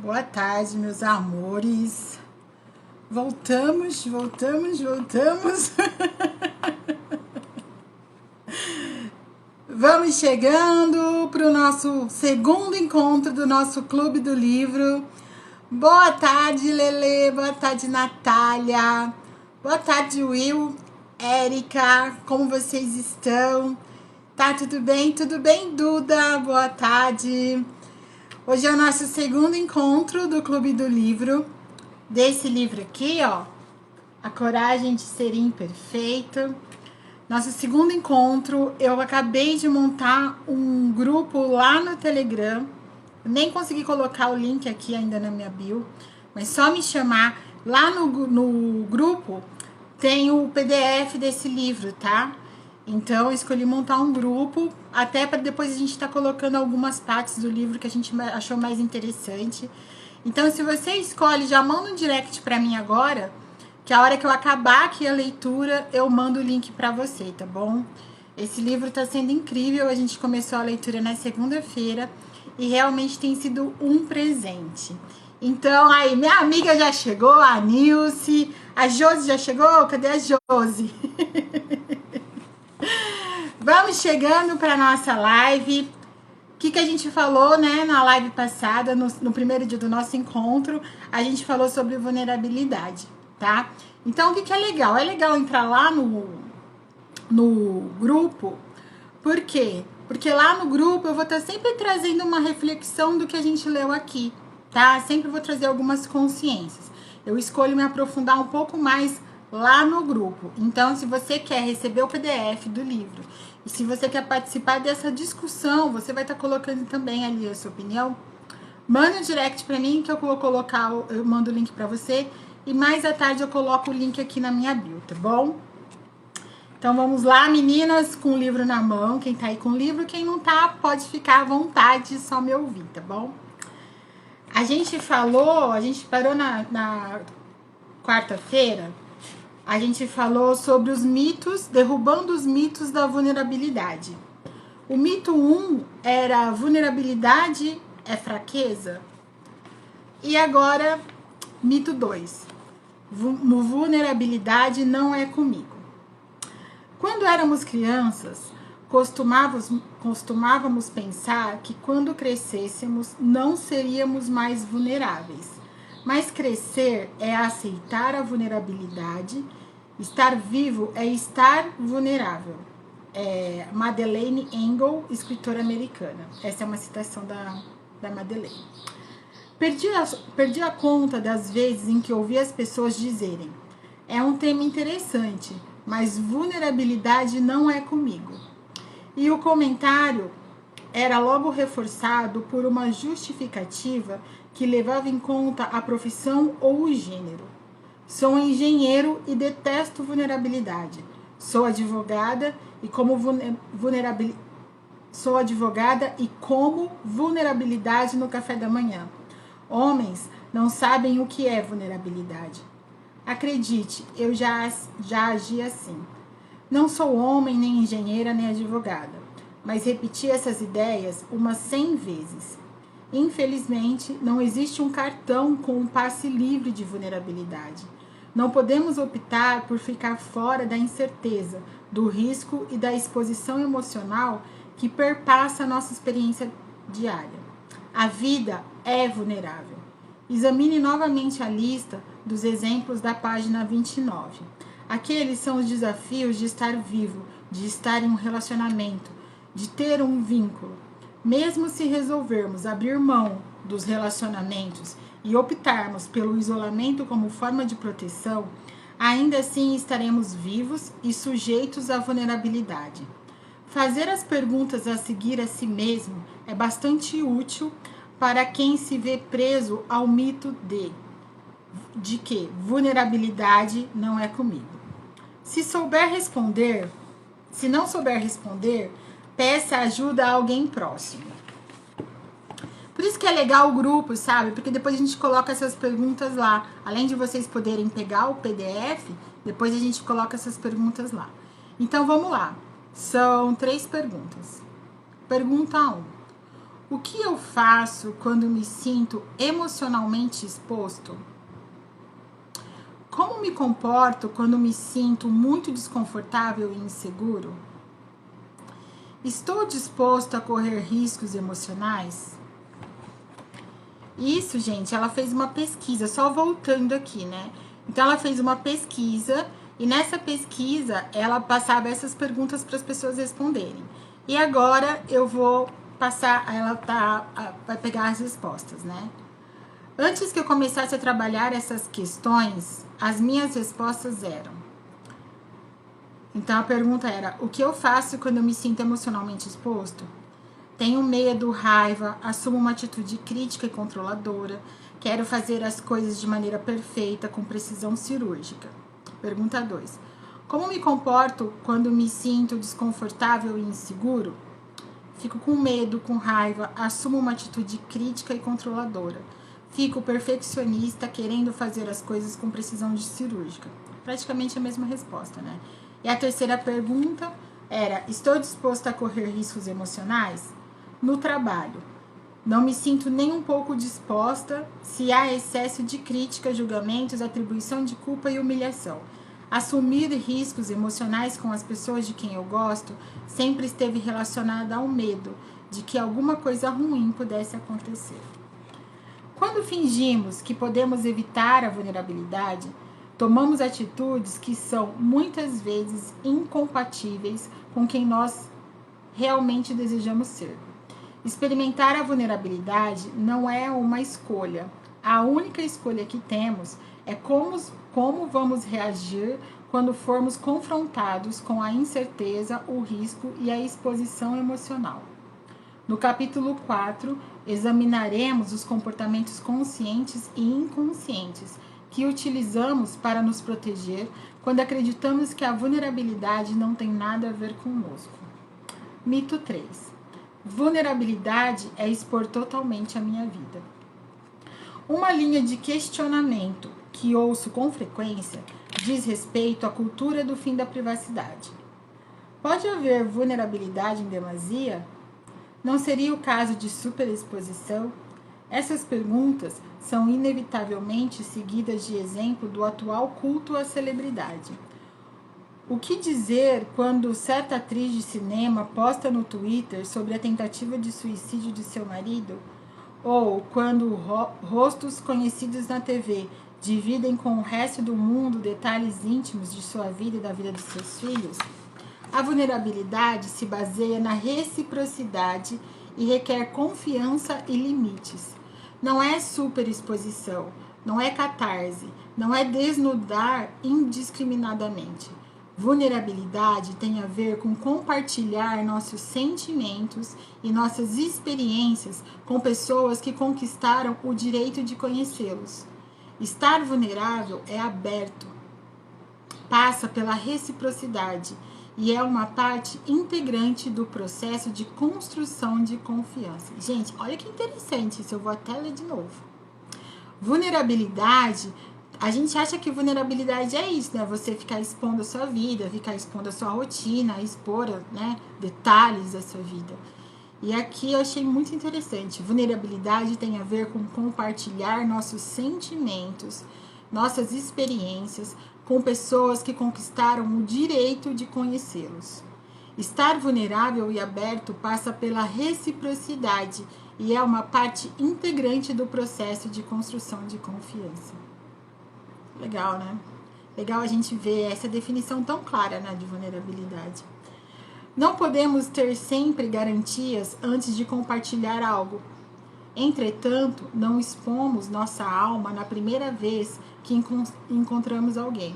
Boa tarde, meus amores. Voltamos. Vamos chegando para o nosso segundo encontro do nosso Clube do Livro. Boa tarde, Lele. Boa tarde, Natália. Boa tarde, Will, Érica. Como vocês estão? Tá tudo bem? Tudo bem, Duda? Boa tarde. Hoje é o nosso segundo encontro do Clube do Livro, desse livro aqui, ó, A Coragem de Ser Imperfeito. Nosso segundo encontro, eu acabei de montar um grupo lá no Telegram, nem consegui colocar o link aqui ainda na minha bio, mas só me chamar. Lá no grupo tem o PDF desse livro, tá? Então, eu escolhi montar um grupo, até para depois a gente estar colocando algumas partes do livro que a gente achou mais interessante. Então, se você escolhe, já manda um direct para mim agora, que a hora que eu acabar aqui a leitura, eu mando o link para você, tá bom? Esse livro está sendo incrível, a gente começou a leitura na segunda-feira e realmente tem sido um presente. Então, aí, minha amiga já chegou, a Nilce, a Josi já chegou? Cadê a Josi? Vamos chegando para nossa live. O que a gente falou, né, na live passada, no primeiro dia do nosso encontro, a gente falou sobre vulnerabilidade, tá? Então, o que é legal? É legal entrar lá no grupo. Por quê? Porque lá no grupo eu vou estar sempre trazendo uma reflexão do que a gente leu aqui, tá? Sempre vou trazer algumas consciências. Eu escolho me aprofundar um pouco mais lá no grupo. Então, se você quer receber o PDF do livro e se você quer participar dessa discussão, você vai estar colocando também ali a sua opinião, manda um direct para mim que eu vou colocar, eu mando o link para você e mais à tarde eu coloco o link aqui na minha bio, tá bom? Então vamos lá, meninas, com o livro na mão. Quem tá aí com o livro, quem não tá, pode ficar à vontade, só me ouvir, tá bom? A gente parou na quarta-feira. A gente falou sobre os mitos, derrubando os mitos da vulnerabilidade. O mito 1 era vulnerabilidade é fraqueza. E agora, mito 2. Vulnerabilidade não é comigo. Quando éramos crianças, costumávamos pensar que quando crescêssemos não seríamos mais vulneráveis. Mas crescer é aceitar a vulnerabilidade, estar vivo é estar vulnerável. Madeleine Engel, escritora americana. Essa é uma citação da Madeleine. Perdi a conta das vezes em que ouvi as pessoas dizerem: é um tema interessante, mas vulnerabilidade não é comigo. E o comentário era logo reforçado por uma justificativa que levava em conta a profissão ou o gênero. Sou engenheiro e detesto vulnerabilidade. Sou advogada e como vulnerabilidade no café da manhã. Homens não sabem o que é vulnerabilidade. Acredite, eu já agi assim. Não sou homem, nem engenheira, nem advogada, mas repeti essas ideias umas 100 vezes. Infelizmente, não existe um cartão com um passe livre de vulnerabilidade. Não podemos optar por ficar fora da incerteza, do risco e da exposição emocional que perpassa a nossa experiência diária. A vida é vulnerável. Examine novamente a lista dos exemplos da página 29. Aqueles são os desafios de estar vivo, de estar em um relacionamento, de ter um vínculo. Mesmo se resolvermos abrir mão dos relacionamentos e optarmos pelo isolamento como forma de proteção, ainda assim estaremos vivos e sujeitos à vulnerabilidade. Fazer as perguntas a seguir a si mesmo é bastante útil para quem se vê preso ao mito de que vulnerabilidade não é comigo. Se não souber responder, peça ajuda a alguém próximo. Por isso que é legal o grupo, sabe? Porque depois a gente coloca essas perguntas lá. Além de vocês poderem pegar o PDF, depois a gente coloca essas perguntas lá. Então vamos lá. São 3 perguntas. Pergunta 1. O que eu faço quando me sinto emocionalmente exposto? Como me comporto quando me sinto muito desconfortável e inseguro? Estou disposto a correr riscos emocionais? Isso, gente, ela fez uma pesquisa, só voltando aqui, né? Então, ela fez uma pesquisa e nessa pesquisa ela passava essas perguntas para as pessoas responderem. E agora eu vou passar, vai pegar as respostas, né? Antes que eu começasse a trabalhar essas questões, as minhas respostas eram. Então, a pergunta era: o que eu faço quando eu me sinto emocionalmente exposto? Tenho medo, raiva, assumo uma atitude crítica e controladora, quero fazer as coisas de maneira perfeita, com precisão cirúrgica. Pergunta 2. Como me comporto quando me sinto desconfortável e inseguro? Fico com medo, com raiva, assumo uma atitude crítica e controladora. Fico perfeccionista, querendo fazer as coisas com precisão cirúrgica. Praticamente a mesma resposta, né? E a terceira pergunta era: estou disposto a correr riscos emocionais? No trabalho, não me sinto nem um pouco disposta se há excesso de crítica, julgamentos, atribuição de culpa e humilhação. Assumir riscos emocionais com as pessoas de quem eu gosto sempre esteve relacionada ao medo de que alguma coisa ruim pudesse acontecer. Quando fingimos que podemos evitar a vulnerabilidade, tomamos atitudes que são muitas vezes incompatíveis com quem nós realmente desejamos ser. Experimentar a vulnerabilidade não é uma escolha. A única escolha que temos é como vamos reagir quando formos confrontados com a incerteza, o risco e a exposição emocional. No capítulo 4, examinaremos os comportamentos conscientes e inconscientes que utilizamos para nos proteger quando acreditamos que a vulnerabilidade não tem nada a ver conosco. Mito 3. Vulnerabilidade é expor totalmente a minha vida. Uma linha de questionamento que ouço com frequência diz respeito à cultura do fim da privacidade. Pode haver vulnerabilidade em demasia? Não seria o caso de superexposição? Essas perguntas são inevitavelmente seguidas de exemplo do atual culto à celebridade. O que dizer quando certa atriz de cinema posta no Twitter sobre a tentativa de suicídio de seu marido? Ou quando rostos conhecidos na TV dividem com o resto do mundo detalhes íntimos de sua vida e da vida dos seus filhos? A vulnerabilidade se baseia na reciprocidade e requer confiança e limites. Não é superexposição, não é catarse, não é desnudar indiscriminadamente. Vulnerabilidade tem a ver com compartilhar nossos sentimentos e nossas experiências com pessoas que conquistaram o direito de conhecê-los. Estar vulnerável é aberto, passa pela reciprocidade e é uma parte integrante do processo de construção de confiança. Gente, olha que interessante isso, eu vou até ler de novo. Vulnerabilidade, a gente acha que vulnerabilidade é isso, né? Você ficar expondo a sua vida, ficar expondo a sua rotina, expor, né, detalhes da sua vida. E aqui eu achei muito interessante. Vulnerabilidade tem a ver com compartilhar nossos sentimentos, nossas experiências com pessoas que conquistaram o direito de conhecê-los. Estar vulnerável e aberto passa pela reciprocidade e é uma parte integrante do processo de construção de confiança. Legal, né? Legal a gente ver essa definição tão clara, né, de vulnerabilidade. Não podemos ter sempre garantias antes de compartilhar algo. Entretanto, não expomos nossa alma na primeira vez que encontramos alguém.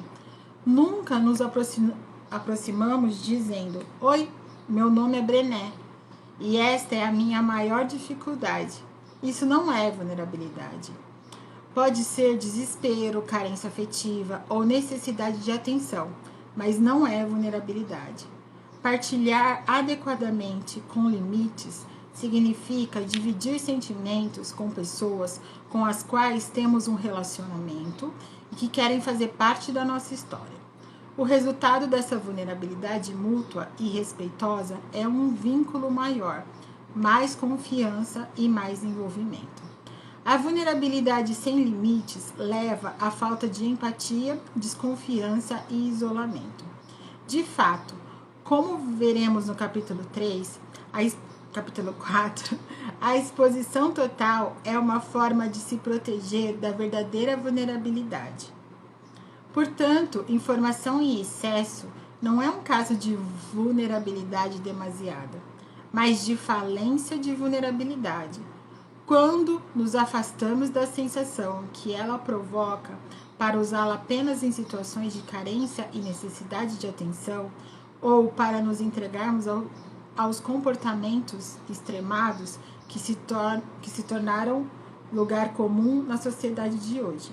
Nunca nos aproximamos dizendo: oi, meu nome é Brené e esta é a minha maior dificuldade. Isso não é vulnerabilidade. Pode ser desespero, carência afetiva ou necessidade de atenção, mas não é vulnerabilidade. Partilhar adequadamente com limites significa dividir sentimentos com pessoas com as quais temos um relacionamento e que querem fazer parte da nossa história. O resultado dessa vulnerabilidade mútua e respeitosa é um vínculo maior, mais confiança e mais envolvimento. A vulnerabilidade sem limites leva à falta de empatia, desconfiança e isolamento. De fato, como veremos no capítulo 3, capítulo 4, a exposição total é uma forma de se proteger da verdadeira vulnerabilidade. Portanto, informação em excesso não é um caso de vulnerabilidade demasiada, mas de falência de vulnerabilidade. Quando nos afastamos da sensação que ela provoca para usá-la apenas em situações de carência e necessidade de atenção, ou para nos entregarmos aos comportamentos extremados que se tornaram lugar comum na sociedade de hoje.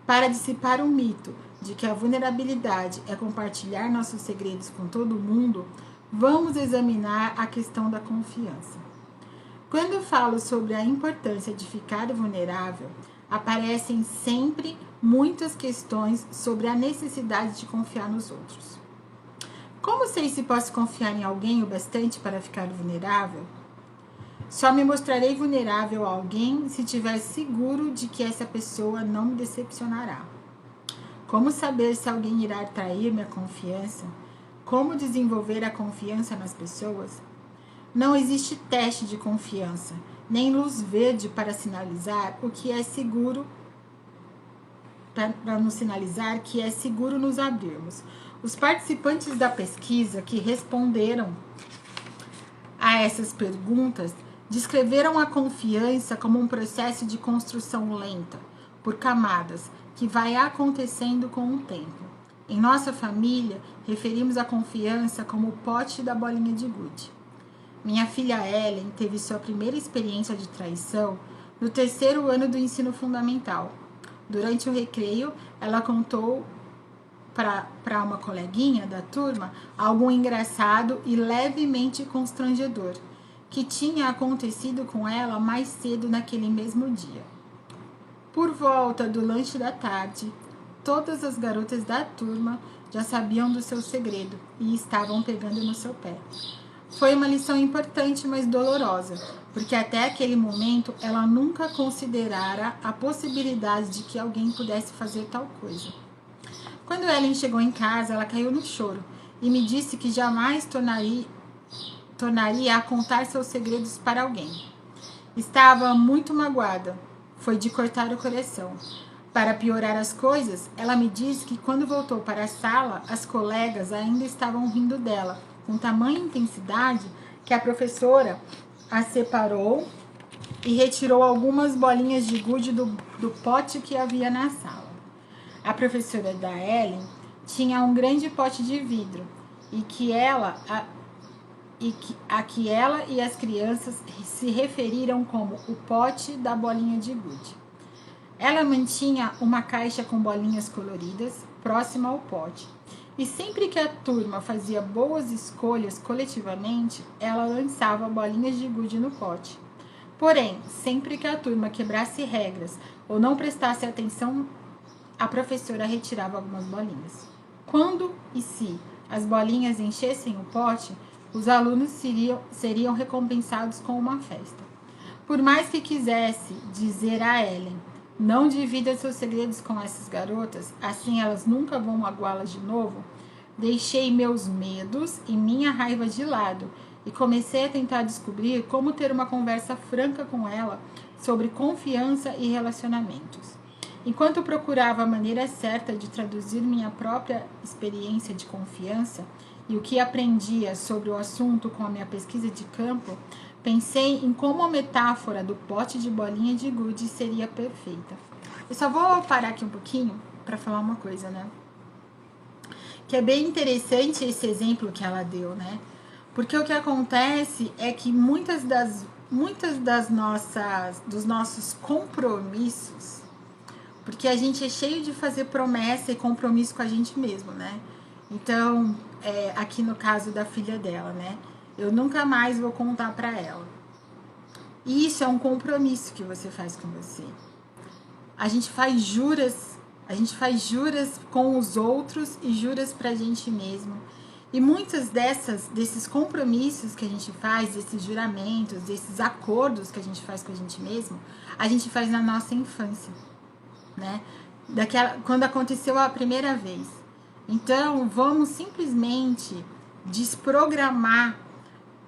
Para dissipar o mito de que a vulnerabilidade é compartilhar nossos segredos com todo mundo, vamos examinar a questão da confiança. Quando falo sobre a importância de ficar vulnerável, aparecem sempre muitas questões sobre a necessidade de confiar nos outros. Como sei se posso confiar em alguém o bastante para ficar vulnerável? Só me mostrarei vulnerável a alguém se estiver seguro de que essa pessoa não me decepcionará. Como saber se alguém irá trair minha confiança? Como desenvolver a confiança nas pessoas? Não existe teste de confiança, nem luz verde para sinalizar o que é seguro, para nos sinalizar que é seguro nos abrirmos. Os participantes da pesquisa que responderam a essas perguntas descreveram a confiança como um processo de construção lenta, por camadas, que vai acontecendo com o tempo. Em nossa família, referimos a confiança como o pote da bolinha de gude. Minha filha Ellen teve sua primeira experiência de traição no 3º ano do ensino fundamental. Durante o recreio, ela contou para uma coleguinha da turma algo engraçado e levemente constrangedor que tinha acontecido com ela mais cedo naquele mesmo dia. Por volta do lanche da tarde, todas as garotas da turma já sabiam do seu segredo e estavam pegando no seu pé. Foi uma lição importante, mas dolorosa, porque até aquele momento ela nunca considerara a possibilidade de que alguém pudesse fazer tal coisa. Quando Ellen chegou em casa, ela caiu no choro e me disse que jamais tornaria a contar seus segredos para alguém. Estava muito magoada. Foi de cortar o coração. Para piorar as coisas, ela me disse que quando voltou para a sala, as colegas ainda estavam rindo dela, com tamanha intensidade que a professora a separou e retirou algumas bolinhas de gude do pote que havia na sala. A professora da Ellen tinha um grande pote de vidro e a que ela e as crianças se referiram como o pote da bolinha de gude. Ela mantinha uma caixa com bolinhas coloridas próxima ao pote. E sempre que a turma fazia boas escolhas coletivamente, ela lançava bolinhas de gude no pote. Porém, sempre que a turma quebrasse regras ou não prestasse atenção, a professora retirava algumas bolinhas. Quando e se as bolinhas enchessem o pote, os alunos seriam recompensados com uma festa. Por mais que quisesse dizer a Ellen, não divida seus segredos com essas garotas, assim elas nunca vão magoá-las de novo, deixei meus medos e minha raiva de lado e comecei a tentar descobrir como ter uma conversa franca com ela sobre confiança e relacionamentos. Enquanto procurava a maneira certa de traduzir minha própria experiência de confiança e o que aprendia sobre o assunto com a minha pesquisa de campo, pensei em como a metáfora do pote de bolinha de gude seria perfeita. Eu só vou parar aqui um pouquinho para falar uma coisa, né? Que é bem interessante esse exemplo que ela deu, né? Porque o que acontece é que muitas dos nossos compromissos, porque a gente é cheio de fazer promessa e compromisso com a gente mesmo, né? Então, aqui no caso da filha dela, né? Eu nunca mais vou contar para ela. E isso é um compromisso que você faz com você. A gente faz juras com os outros e juras pra gente mesmo. E muitos desses compromissos que a gente faz, desses juramentos, desses acordos que a gente faz com a gente mesmo, a gente faz na nossa infância, né? Quando aconteceu a primeira vez. Então, vamos simplesmente desprogramar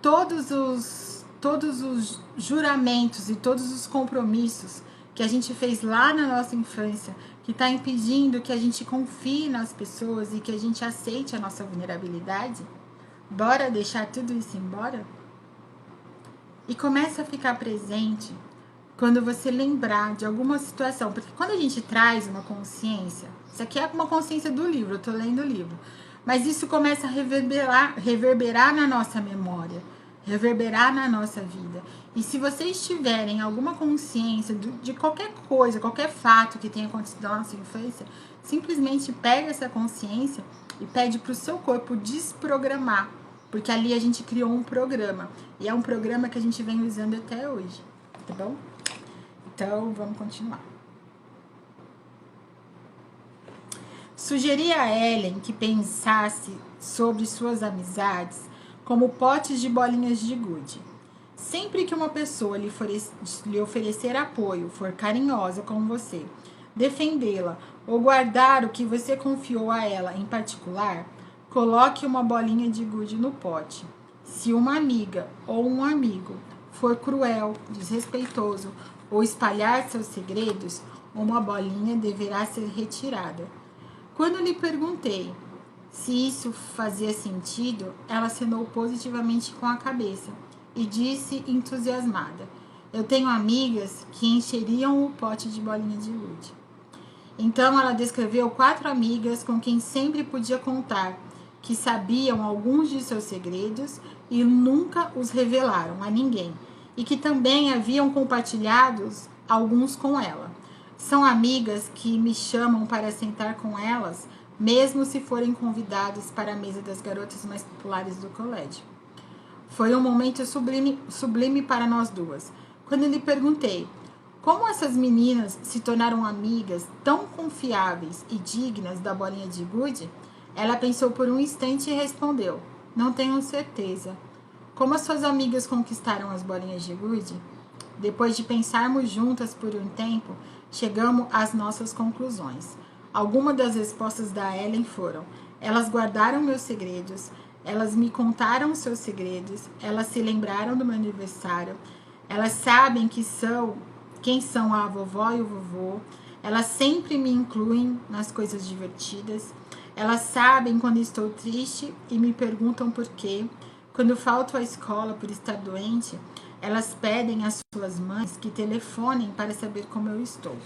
todos os juramentos e todos os compromissos que a gente fez lá na nossa infância, que está impedindo que a gente confie nas pessoas e que a gente aceite a nossa vulnerabilidade. Bora deixar tudo isso embora? E começa a ficar presente quando você lembrar de alguma situação. Porque quando a gente traz uma consciência, isso aqui é uma consciência do livro, eu tô lendo o livro, mas isso começa a reverberar na nossa memória, reverberar na nossa vida. E se vocês tiverem alguma consciência de qualquer coisa, qualquer fato que tenha acontecido na nossa infância, simplesmente pega essa consciência e pede para o seu corpo desprogramar, porque ali a gente criou um programa, e é um programa que a gente vem usando até hoje, tá bom? Então, vamos continuar. Sugeri a Ellen que pensasse sobre suas amizades como potes de bolinhas de gude. Sempre que uma pessoa lhe oferecer apoio, for carinhosa com você, defendê-la ou guardar o que você confiou a ela em particular, coloque uma bolinha de gude no pote. Se uma amiga ou um amigo for cruel, desrespeitoso ou espalhar seus segredos, uma bolinha deverá ser retirada. Quando lhe perguntei se isso fazia sentido, ela acenou positivamente com a cabeça e disse entusiasmada: eu tenho amigas que encheriam o pote de bolinha de gude. Então ela descreveu 4 amigas com quem sempre podia contar, que sabiam alguns de seus segredos e nunca os revelaram a ninguém, e que também haviam compartilhado alguns com ela. São amigas que me chamam para sentar com elas, mesmo se forem convidadas para a mesa das garotas mais populares do colégio. Foi um momento sublime para nós duas. Quando lhe perguntei como essas meninas se tornaram amigas tão confiáveis e dignas da bolinha de gude, ela pensou por um instante e respondeu: não tenho certeza. Como as suas amigas conquistaram as bolinhas de gude? Depois de pensarmos juntas por um tempo, chegamos às nossas conclusões. Algumas das respostas da Ellen foram: elas guardaram meus segredos, elas me contaram seus segredos, elas se lembraram do meu aniversário, elas sabem quem são a vovó e o vovô, elas sempre me incluem nas coisas divertidas, elas sabem quando estou triste e me perguntam por quê. Quando falto à escola por estar doente, elas pedem às suas mães que telefonem para saber como eu estou.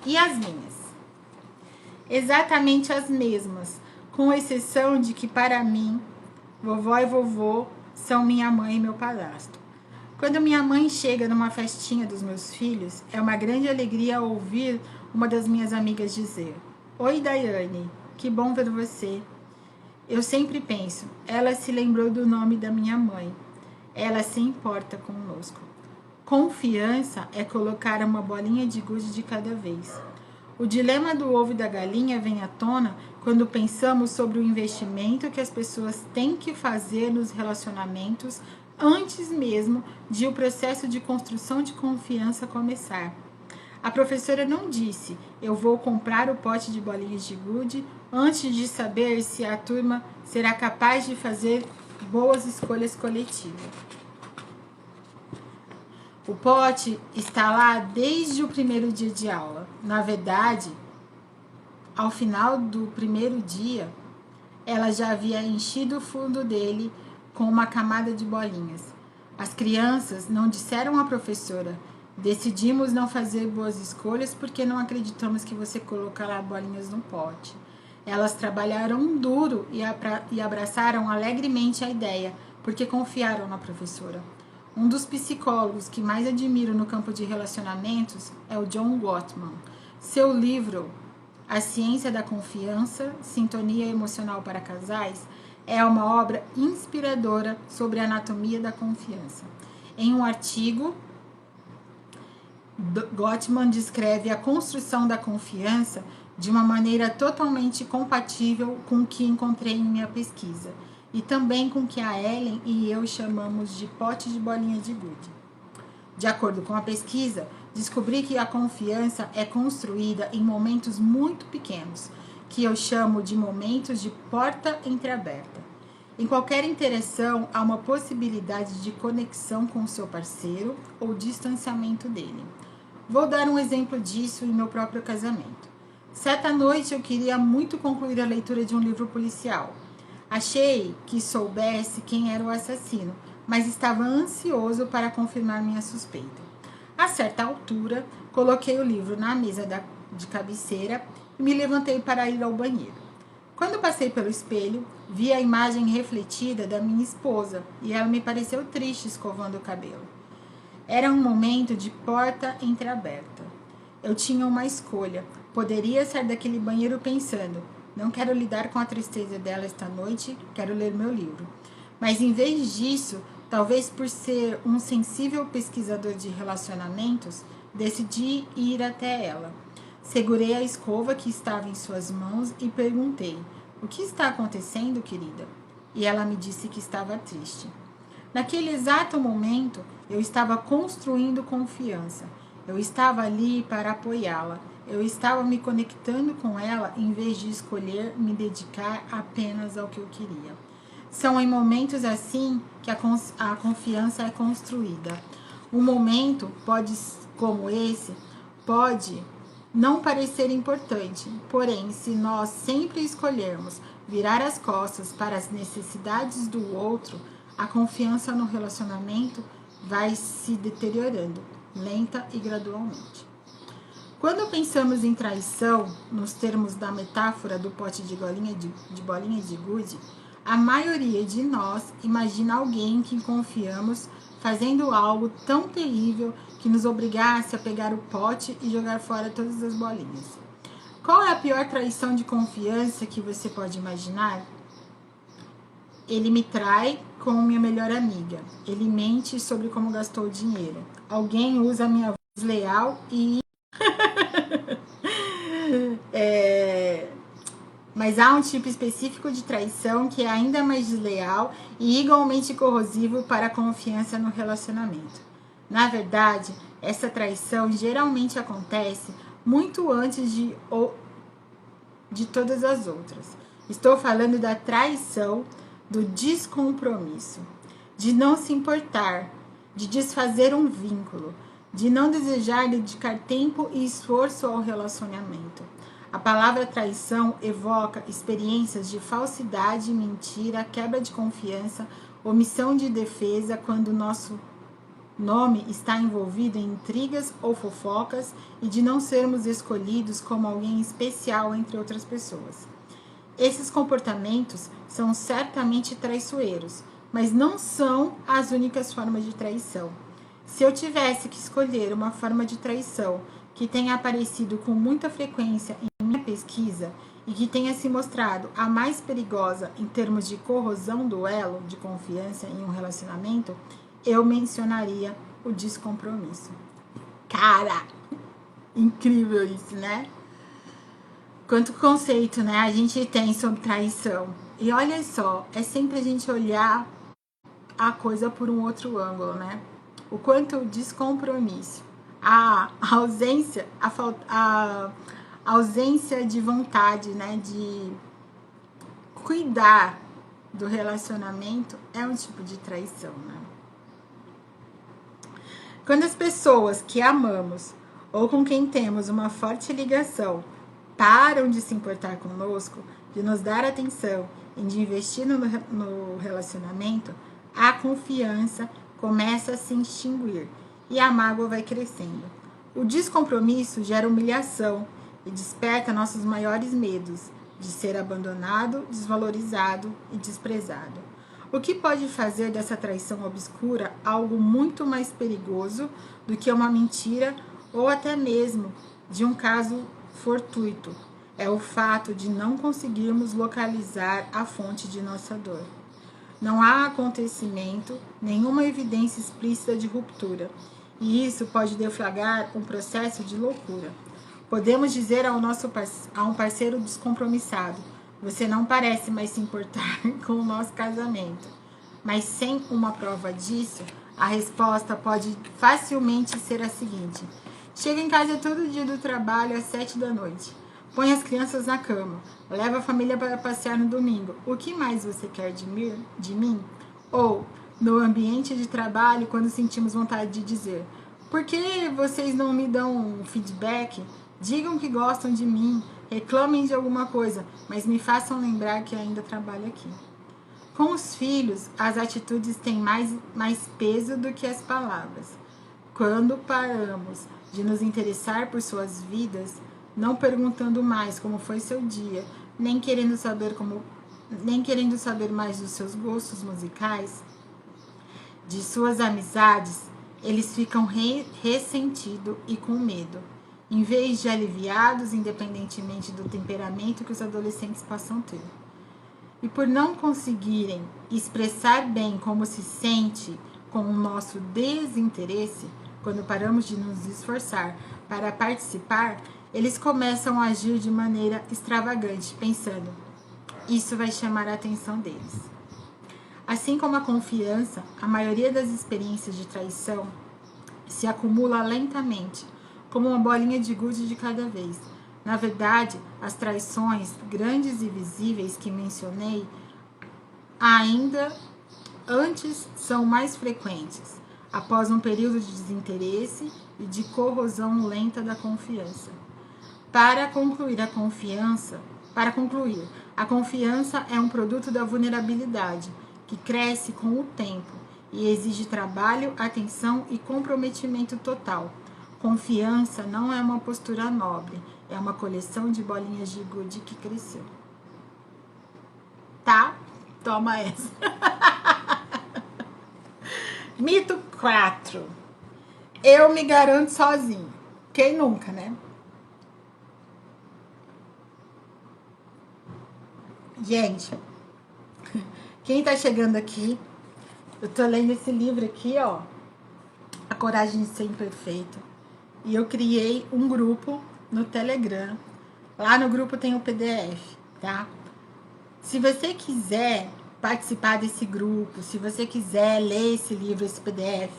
E as minhas? Exatamente as mesmas, com exceção de que, para mim, vovó e vovô são minha mãe e meu padrasto. Quando minha mãe chega numa festinha dos meus filhos, é uma grande alegria ouvir uma das minhas amigas dizer: oi, Daiane, que bom ver você. Eu sempre penso, ela se lembrou do nome da minha mãe. Ela se importa conosco. Confiança é colocar uma bolinha de gude de cada vez. O dilema do ovo e da galinha vem à tona quando pensamos sobre o investimento que as pessoas têm que fazer nos relacionamentos antes mesmo de o processo de construção de confiança começar. A professora não disse: eu vou comprar o pote de bolinhas de gude antes de saber se a turma será capaz de fazer boas escolhas coletivas. O pote está lá desde o primeiro dia de aula. Na verdade, ao final do primeiro dia, ela já havia enchido o fundo dele com uma camada de bolinhas. As crianças não disseram à professora: decidimos não fazer boas escolhas porque não acreditamos que você colocará bolinhas no pote. Elas trabalharam duro e abraçaram alegremente a ideia, porque confiaram na professora. Um dos psicólogos que mais admiro no campo de relacionamentos é o John Gottman. Seu livro, A Ciência da Confiança, Sintonia Emocional para Casais, é uma obra inspiradora sobre a anatomia da confiança. Em um artigo, Gottman descreve a construção da confiança de uma maneira totalmente compatível com o que encontrei em minha pesquisa e também com o que a Ellen e eu chamamos de pote de bolinha de gude. De acordo com a pesquisa, descobri que a confiança é construída em momentos muito pequenos, que eu chamo de momentos de porta entreaberta. Em qualquer interação, há uma possibilidade de conexão com o seu parceiro ou distanciamento dele. Vou dar um exemplo disso em meu próprio casamento. Certa noite eu queria muito concluir a leitura de um livro policial. Achei que soubesse quem era o assassino, mas estava ansioso para confirmar minha suspeita. A certa altura, coloquei o livro na mesa de cabeceira e me levantei para ir ao banheiro. Quando passei pelo espelho, vi a imagem refletida da minha esposa e ela me pareceu triste escovando o cabelo. Era um momento de porta entreaberta. Eu tinha uma escolha. Poderia sair daquele banheiro pensando: não quero lidar com a tristeza dela esta noite, quero ler meu livro. Mas em vez disso, talvez por ser um sensível pesquisador de relacionamentos, decidi ir até ela. Segurei a escova que estava em suas mãos e perguntei: o que está acontecendo, querida? E ela me disse que estava triste. Naquele exato momento, eu estava construindo confiança. Eu estava ali para apoiá-la. Eu estava me conectando com ela em vez de escolher me dedicar apenas ao que eu queria. São em momentos assim que a confiança é construída. Um momento como esse pode não parecer importante, porém, se nós sempre escolhermos virar as costas para as necessidades do outro, a confiança no relacionamento vai se deteriorando, lenta e gradualmente. Quando pensamos em traição, nos termos da metáfora do pote de bolinha de gude, a maioria de nós imagina alguém que confiamos fazendo algo tão terrível que nos obrigasse a pegar o pote e jogar fora todas as bolinhas. Qual é a pior traição de confiança que você pode imaginar? Ele me trai com minha melhor amiga. Ele mente sobre como gastou o dinheiro. Alguém usa minha voz leal e... Mas há um tipo específico de traição que é ainda mais desleal e igualmente corrosivo para a confiança no relacionamento. Na verdade, essa traição geralmente acontece muito antes de todas as outras. Estou falando da traição do descompromisso, de não se importar, de desfazer um vínculo, de não desejar dedicar tempo e esforço ao relacionamento. A palavra traição evoca experiências de falsidade, mentira, quebra de confiança, omissão de defesa quando nosso nome está envolvido em intrigas ou fofocas e de não sermos escolhidos como alguém especial entre outras pessoas. Esses comportamentos são certamente traiçoeiros, mas não são as únicas formas de traição. Se eu tivesse que escolher uma forma de traição que tenha aparecido com muita frequência em minha pesquisa e que tenha se mostrado a mais perigosa em termos de corrosão do elo de confiança em um relacionamento, eu mencionaria o descompromisso. Cara, incrível isso, né? Quanto conceito, né, a gente tem sobre traição. E olha só, é sempre a gente olhar a coisa por um outro ângulo, né? O quanto o descompromisso, a ausência de vontade, né, de cuidar do relacionamento é um tipo de traição, né? Quando as pessoas que amamos ou com quem temos uma forte ligação param de se importar conosco, de nos dar atenção e de investir no relacionamento, a confiança começa a se extinguir e a mágoa vai crescendo. O descompromisso gera humilhação e desperta nossos maiores medos de ser abandonado, desvalorizado e desprezado. O que pode fazer dessa traição obscura algo muito mais perigoso do que uma mentira ou até mesmo de um caso fortuito? É o fato de não conseguirmos localizar a fonte de nossa dor. Não há acontecimento, nenhuma evidência explícita de ruptura, e isso pode deflagrar um processo de loucura. Podemos dizer a um parceiro descompromissado: você não parece mais se importar com o nosso casamento. Mas sem uma prova disso, a resposta pode facilmente ser a seguinte: chega em casa todo dia do trabalho às 7 da noite. Põe as crianças na cama. Leva a família para passear no domingo. O que mais você quer de mim? Ou, no ambiente de trabalho, quando sentimos vontade de dizer: por que vocês não me dão um feedback? Digam que gostam de mim, reclamem de alguma coisa, mas me façam lembrar que ainda trabalho aqui. Com os filhos, as atitudes têm mais peso do que as palavras. Quando paramos de nos interessar por suas vidas, não perguntando mais como foi seu dia, nem querendo saber mais dos seus gostos musicais, de suas amizades, eles ficam ressentidos e com medo, em vez de aliviados, independentemente do temperamento que os adolescentes possam ter. E por não conseguirem expressar bem como se sente com o nosso desinteresse, quando paramos de nos esforçar para participar, eles começam a agir de maneira extravagante, pensando: isso vai chamar a atenção deles. Assim como a confiança, a maioria das experiências de traição se acumula lentamente, como uma bolinha de gude de cada vez. Na verdade, as traições grandes e visíveis que mencionei ainda antes são mais frequentes, após um período de desinteresse e de corrosão lenta da confiança. Para concluir, a confiança é um produto da vulnerabilidade, que cresce com o tempo e exige trabalho, atenção e comprometimento total. Confiança não é uma postura nobre, é uma coleção de bolinhas de gude que cresceu. Tá? Toma essa. Mito 4. Eu me garanto sozinho. Quem nunca, né? Gente, quem tá chegando aqui, eu tô lendo esse livro aqui, ó, A Coragem de Ser Imperfeito. E eu criei um grupo no Telegram. Lá no grupo tem o PDF, tá? Se você quiser participar desse grupo, se você quiser ler esse livro, esse PDF,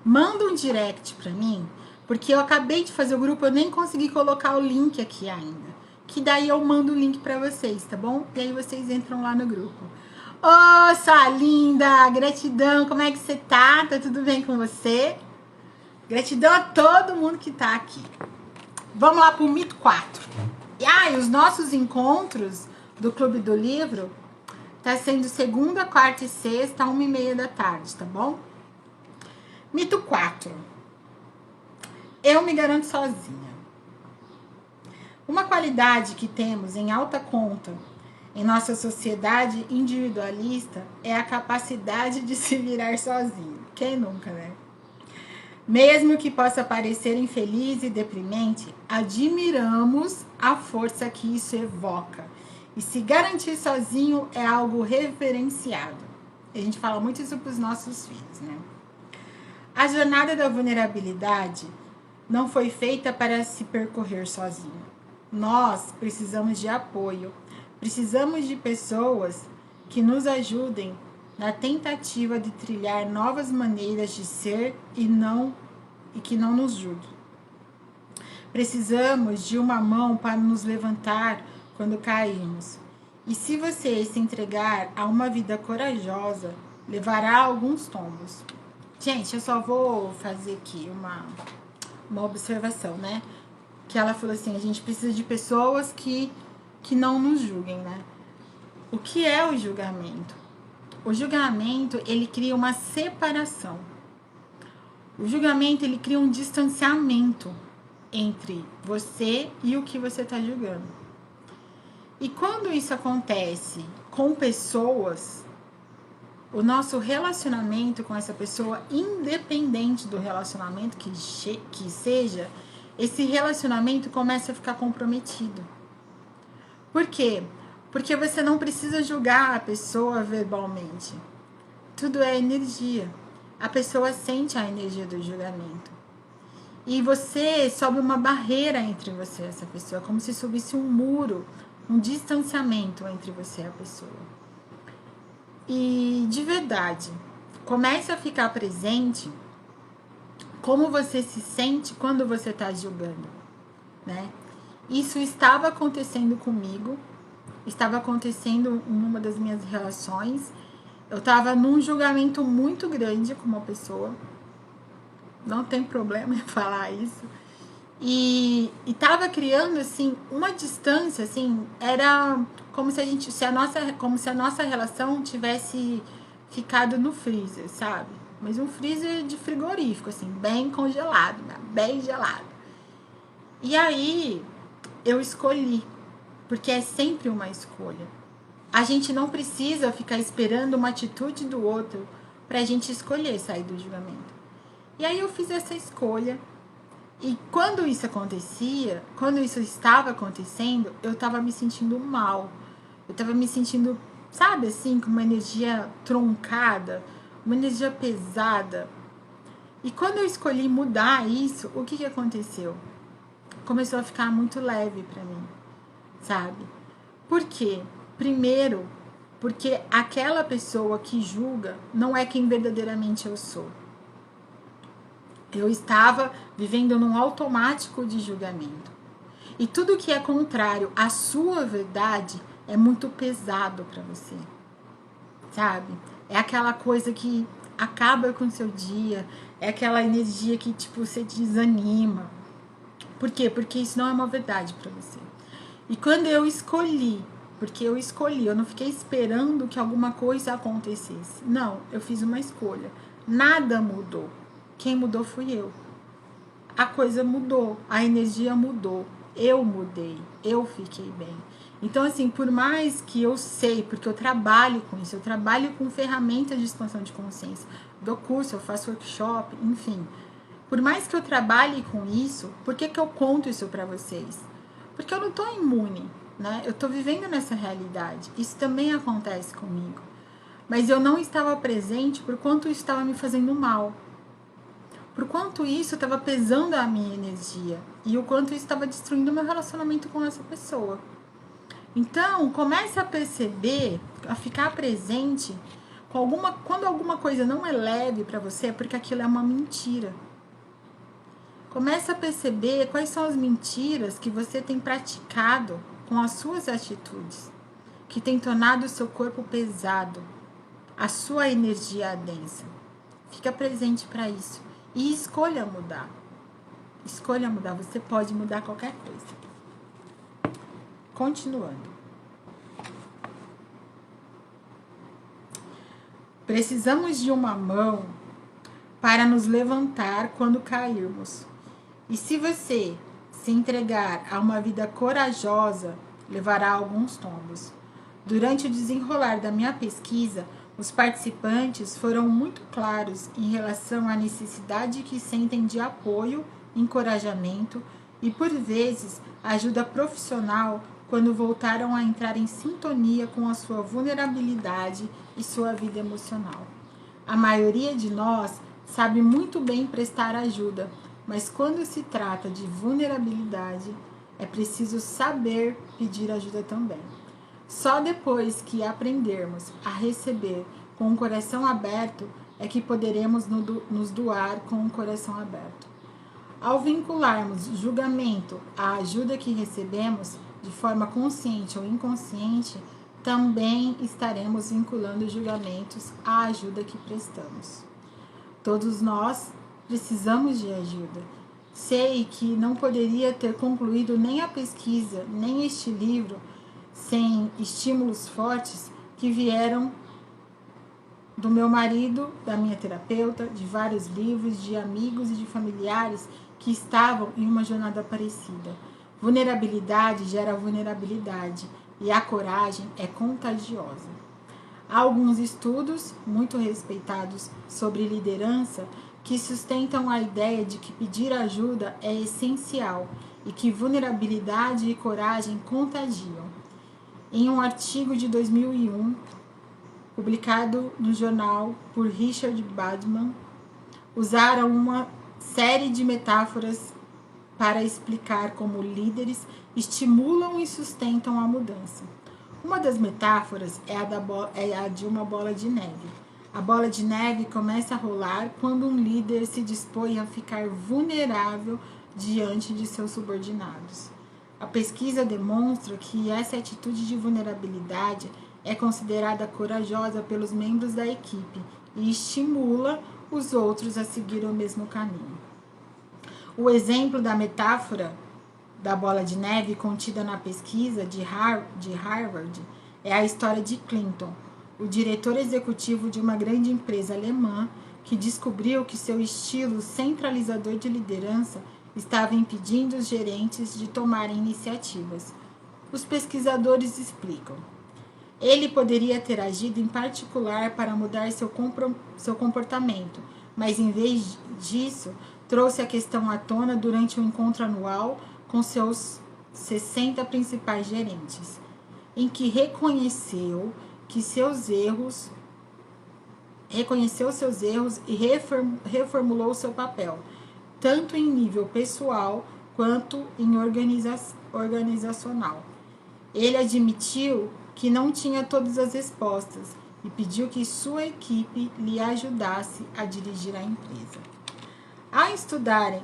manda um direct pra mim, porque eu acabei de fazer o grupo, eu nem consegui colocar o link aqui ainda. Que daí eu mando o link pra vocês, tá bom? E aí vocês entram lá no grupo. Ô, sua linda! Gratidão, como é que você tá? Tá tudo bem com você? Gratidão a todo mundo que tá aqui. Vamos lá pro mito 4. E os nossos encontros do Clube do Livro tá sendo segunda, quarta e sexta, 1h30 da tarde, tá bom? Mito 4. Eu me garanto sozinha. Uma qualidade que temos em alta conta em nossa sociedade individualista é a capacidade de se virar sozinho. Quem nunca, né? Mesmo que possa parecer infeliz e deprimente, admiramos a força que isso evoca. E se garantir sozinho é algo reverenciado. A gente fala muito isso para os nossos filhos, né? A jornada da vulnerabilidade não foi feita para se percorrer sozinho. Nós precisamos de apoio. Precisamos de pessoas que nos ajudem na tentativa de trilhar novas maneiras de ser e que não nos julgue. Precisamos de uma mão para nos levantar quando cairmos. E se você se entregar a uma vida corajosa, levará alguns tombos. Gente, eu só vou fazer aqui uma observação, né? Que ela falou assim, a gente precisa de pessoas que não nos julguem, né? O que é o julgamento? O julgamento, ele cria uma separação. O julgamento, ele cria um distanciamento entre você e o que você está julgando. E quando isso acontece com pessoas, o nosso relacionamento com essa pessoa, independente do relacionamento que seja, esse relacionamento começa a ficar comprometido. Por quê? Porque você não precisa julgar a pessoa verbalmente. Tudo é energia. A pessoa sente a energia do julgamento. e você sobe uma barreira entre você e essa pessoa, como se subisse um muro, um distanciamento entre você e a pessoa. E de verdade, comece a ficar presente como você se sente quando você está julgando, né? Isso estava acontecendo comigo, estava acontecendo em uma das minhas relações. Eu estava num julgamento muito grande com uma pessoa, não tem problema em falar isso, e estava criando assim uma distância, assim, era como se a nossa relação tivesse ficado no freezer, sabe? Mas um freezer de frigorífico, assim, bem congelado, né? Bem gelado. E aí eu escolhi, porque é sempre uma escolha. A gente não precisa ficar esperando uma atitude do outro pra gente escolher sair do julgamento. E aí eu fiz essa escolha. E quando isso acontecia, quando isso estava acontecendo, eu estava me sentindo mal. Eu estava me sentindo, sabe assim, com uma energia truncada, uma energia pesada. E quando eu escolhi mudar isso, o que aconteceu? Começou a ficar muito leve para mim, sabe? Por quê? Primeiro, porque aquela pessoa que julga não é quem verdadeiramente eu sou. Eu estava vivendo num automático de julgamento. E tudo que é contrário à sua verdade é muito pesado para você, sabe? É aquela coisa que acaba com o seu dia, é aquela energia que, tipo, você desanima. Por quê? Porque isso não é uma verdade para você. E quando eu escolhi, eu não fiquei esperando que alguma coisa acontecesse. Não, eu fiz uma escolha. Nada mudou. Quem mudou fui eu. A coisa mudou, a energia mudou, eu mudei, eu fiquei bem. Então, assim, por mais que eu sei, porque eu trabalho com isso, eu trabalho com ferramentas de expansão de consciência, dou curso, eu faço workshop, enfim. Por mais que eu trabalhe com isso, por que eu conto isso pra vocês? Porque eu não tô imune, né? Eu tô vivendo nessa realidade. Isso também acontece comigo. Mas eu não estava presente por quanto isso estava me fazendo mal. Por quanto isso estava pesando a minha energia e o quanto isso estava destruindo o meu relacionamento com essa pessoa. Então, comece a perceber, a ficar presente quando alguma coisa não é leve para você, é porque aquilo é uma mentira. Comece a perceber quais são as mentiras que você tem praticado com as suas atitudes, que tem tornado o seu corpo pesado, a sua energia densa. Fica presente para isso. E escolha mudar. Escolha mudar. Você pode mudar qualquer coisa. Continuando. Precisamos de uma mão para nos levantar quando cairmos. E se você se entregar a uma vida corajosa, levará alguns tombos. Durante o desenrolar da minha pesquisa, os participantes foram muito claros em relação à necessidade que sentem de apoio, encorajamento e, por vezes, ajuda profissional quando voltaram a entrar em sintonia com a sua vulnerabilidade e sua vida emocional. A maioria de nós sabe muito bem prestar ajuda, mas quando se trata de vulnerabilidade, é preciso saber pedir ajuda também. Só depois que aprendermos a receber com o coração aberto é que poderemos nos doar com o coração aberto. Ao vincularmos julgamento à ajuda que recebemos, de forma consciente ou inconsciente, também estaremos vinculando julgamentos à ajuda que prestamos. Todos nós precisamos de ajuda. Sei que não poderia ter concluído nem a pesquisa, nem este livro, sem estímulos fortes que vieram do meu marido, da minha terapeuta, de vários livros, de amigos e de familiares que estavam em uma jornada parecida. Vulnerabilidade gera vulnerabilidade e a coragem é contagiosa. Há alguns estudos muito respeitados sobre liderança que sustentam a ideia de que pedir ajuda é essencial e que vulnerabilidade e coragem contagiam. Em um artigo de 2001, publicado no jornal por Richard Badman, usaram uma série de metáforas para explicar como líderes estimulam e sustentam a mudança. Uma das metáforas é a de uma bola de neve. A bola de neve começa a rolar quando um líder se dispõe a ficar vulnerável diante de seus subordinados. A pesquisa demonstra que essa atitude de vulnerabilidade é considerada corajosa pelos membros da equipe e estimula os outros a seguir o mesmo caminho. O exemplo da metáfora da bola de neve contida na pesquisa de Harvard é a história de Clinton, o diretor executivo de uma grande empresa alemã que descobriu que seu estilo centralizador de liderança estava impedindo os gerentes de tomarem iniciativas. Os pesquisadores explicam. Ele poderia ter agido em particular para mudar seu comportamento, mas em vez disso, trouxe a questão à tona durante um encontro anual com seus 60 principais gerentes, em que reconheceu seus erros e reformulou seu papel, tanto em nível pessoal quanto em organizacional. Ele admitiu que não tinha todas as respostas e pediu que sua equipe lhe ajudasse a dirigir a empresa. Ao estudarem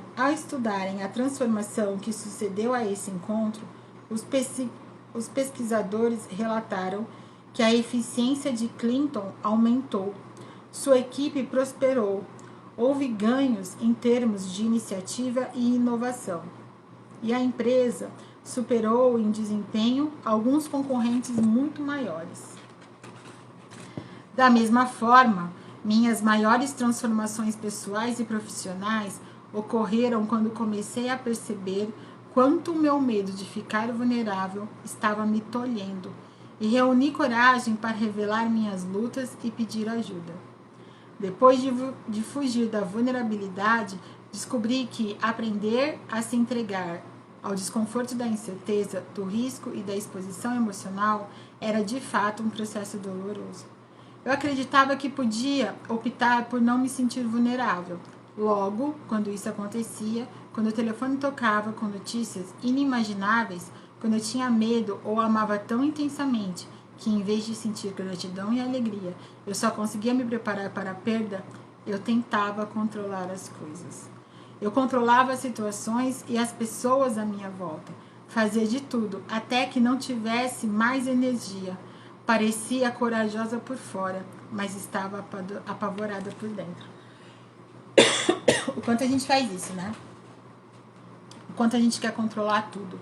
a transformação que sucedeu a esse encontro, os pesquisadores relataram que a eficiência de Clinton aumentou, sua equipe prosperou, houve ganhos em termos de iniciativa e inovação, e a empresa superou em desempenho alguns concorrentes muito maiores. Da mesma forma, minhas maiores transformações pessoais e profissionais ocorreram quando comecei a perceber quanto o meu medo de ficar vulnerável estava me tolhendo e reuni coragem para revelar minhas lutas e pedir ajuda. Depois de fugir da vulnerabilidade, descobri que aprender a se entregar ao desconforto da incerteza, do risco e da exposição emocional era de fato um processo doloroso. Eu acreditava que podia optar por não me sentir vulnerável. Logo, quando isso acontecia, quando o telefone tocava com notícias inimagináveis, quando eu tinha medo ou amava tão intensamente que, em vez de sentir gratidão e alegria, eu só conseguia me preparar para a perda, eu tentava controlar as coisas. Eu controlava as situações e as pessoas à minha volta. Fazia de tudo, até que não tivesse mais energia. Parecia corajosa por fora, mas estava apavorada por dentro. O quanto a gente faz isso, né? O quanto a gente quer controlar tudo.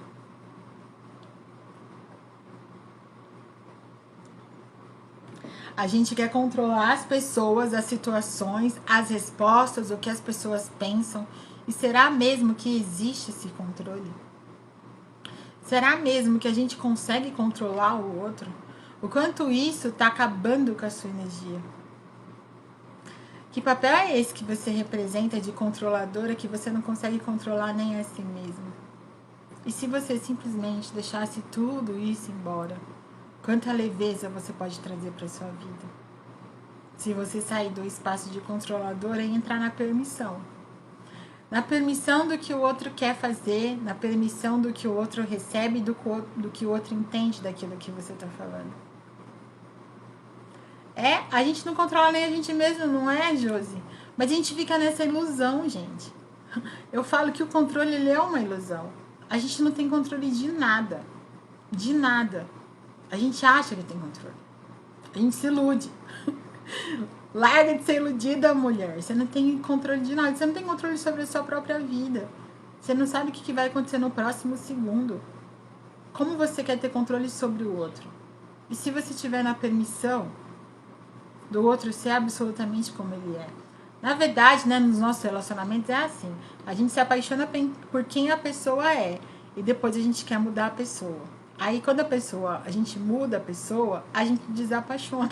A gente quer controlar as pessoas, as situações, as respostas, o que as pessoas pensam. E será mesmo que existe esse controle? Será mesmo que a gente consegue controlar o outro? O quanto isso está acabando com a sua energia? Que papel é esse que você representa de controladora que você não consegue controlar nem a si mesmo? E se você simplesmente deixasse tudo isso embora? Quanta leveza você pode trazer para a sua vida? Se você sair do espaço de controladora e entrar na permissão. Na permissão do que o outro quer fazer, na permissão do que o outro recebe, do que o outro entende daquilo que você está falando. A gente não controla nem a gente mesmo, não é, Josi? Mas a gente fica nessa ilusão, gente. Eu falo que o controle ele é uma ilusão. A gente não tem controle de nada. De nada. A gente acha que tem controle. A gente se ilude. Larga de ser iludida, mulher. Você não tem controle de nada. Você não tem controle sobre a sua própria vida. Você não sabe o que vai acontecer no próximo segundo. Como você quer ter controle sobre o outro? E se você estiver na permissão do outro ser absolutamente como ele é? Na verdade, né, nos nossos relacionamentos é assim. A gente se apaixona por quem a pessoa é. E depois a gente quer mudar a pessoa. Aí quando a gente muda a pessoa, a gente desapaixona.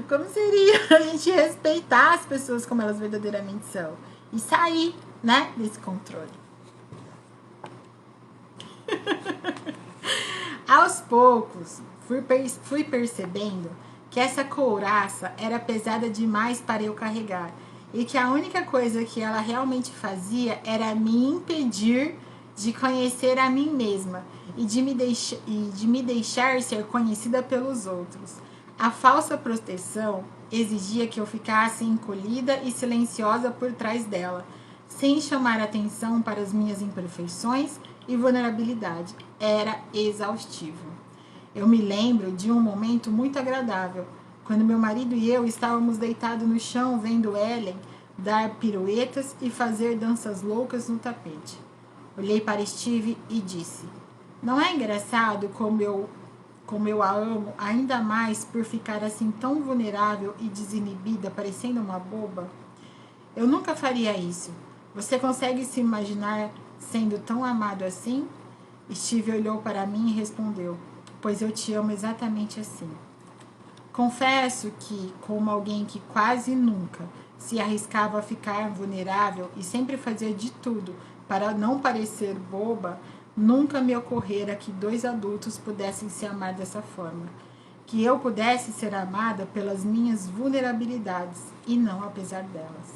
Como seria a gente respeitar as pessoas como elas verdadeiramente são? E sair, né, desse controle. Aos poucos, fui percebendo que essa couraça era pesada demais para eu carregar e que a única coisa que ela realmente fazia era me impedir de conhecer a mim mesma e de me deixar ser conhecida pelos outros. A falsa proteção exigia que eu ficasse encolhida e silenciosa por trás dela, sem chamar atenção para as minhas imperfeições e vulnerabilidade. Era exaustivo. Eu me lembro de um momento muito agradável, quando meu marido e eu estávamos deitados no chão vendo Ellen dar piruetas e fazer danças loucas no tapete. Olhei para Steve e disse: não é engraçado como eu a amo ainda mais por ficar assim tão vulnerável e desinibida, parecendo uma boba? Eu nunca faria isso. Você consegue se imaginar sendo tão amado assim? Steve olhou para mim e respondeu: pois eu te amo exatamente assim. Confesso que, como alguém que quase nunca se arriscava a ficar vulnerável e sempre fazia de tudo para não parecer boba, nunca me ocorrera que dois adultos pudessem se amar dessa forma. Que eu pudesse ser amada pelas minhas vulnerabilidades e não apesar delas.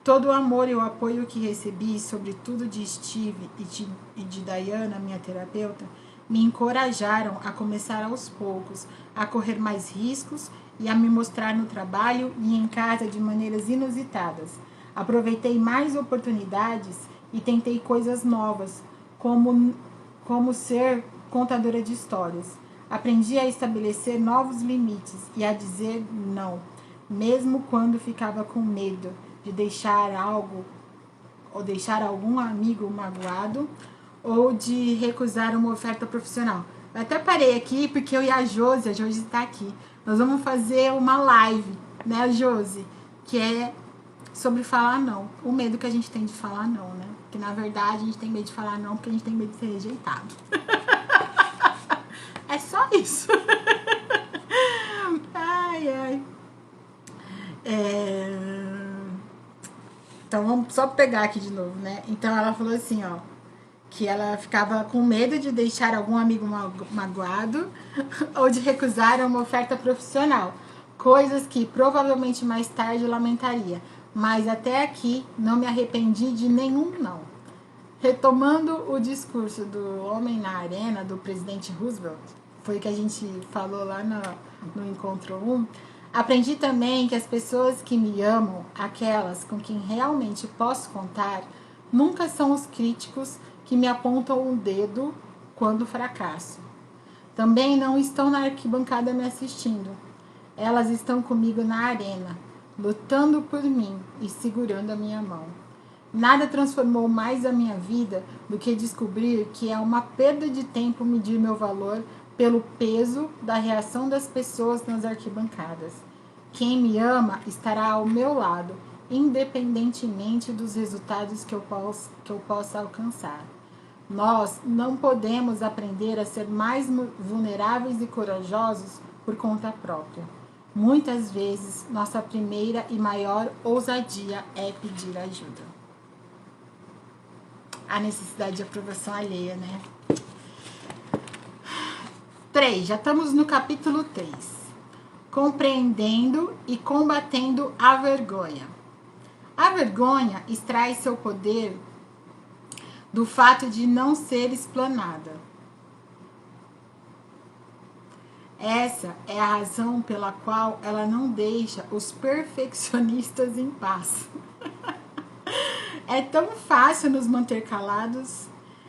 Todo o amor e o apoio que recebi, sobretudo de Steve e de Diana, minha terapeuta, me encorajaram a começar aos poucos, a correr mais riscos e a me mostrar no trabalho e em casa de maneiras inusitadas. Aproveitei mais oportunidades e tentei coisas novas, como ser contadora de histórias. Aprendi a estabelecer novos limites e a dizer não, mesmo quando ficava com medo de deixar algo ou deixar algum amigo magoado ou de recusar uma oferta profissional. Eu até parei aqui porque eu e a Josi está aqui. Nós vamos fazer uma live, né, Josi? Que é sobre falar não. O medo que a gente tem de falar não, né? Porque na verdade a gente tem medo de falar não porque a gente tem medo de ser rejeitado. É só isso. Ai, ai. Então vamos só pegar aqui de novo, né? Então ela falou assim, ó, que ela ficava com medo de deixar algum amigo magoado ou de recusar uma oferta profissional, coisas que provavelmente mais tarde lamentaria, mas até aqui não me arrependi de nenhum não. Retomando o discurso do Homem na Arena, do presidente Roosevelt, foi o que a gente falou lá no Encontro 1, aprendi também que as pessoas que me amam, aquelas com quem realmente posso contar, nunca são os críticos que me apontam um dedo quando fracasso. Também não estão na arquibancada me assistindo. Elas estão comigo na arena, lutando por mim e segurando a minha mão. Nada transformou mais a minha vida do que descobrir que é uma perda de tempo medir meu valor pelo peso da reação das pessoas nas arquibancadas. Quem me ama estará ao meu lado, independentemente dos resultados que eu possa alcançar. Nós não podemos aprender a ser mais vulneráveis e corajosos por conta própria. Muitas vezes, nossa primeira e maior ousadia é pedir ajuda. A necessidade de aprovação alheia, né? 3, já estamos no capítulo 3. Compreendendo e combatendo a vergonha. A vergonha extrai seu poder do fato de não ser explanada. Essa é a razão pela qual ela não deixa os perfeccionistas em paz. É tão fácil nos manter calados.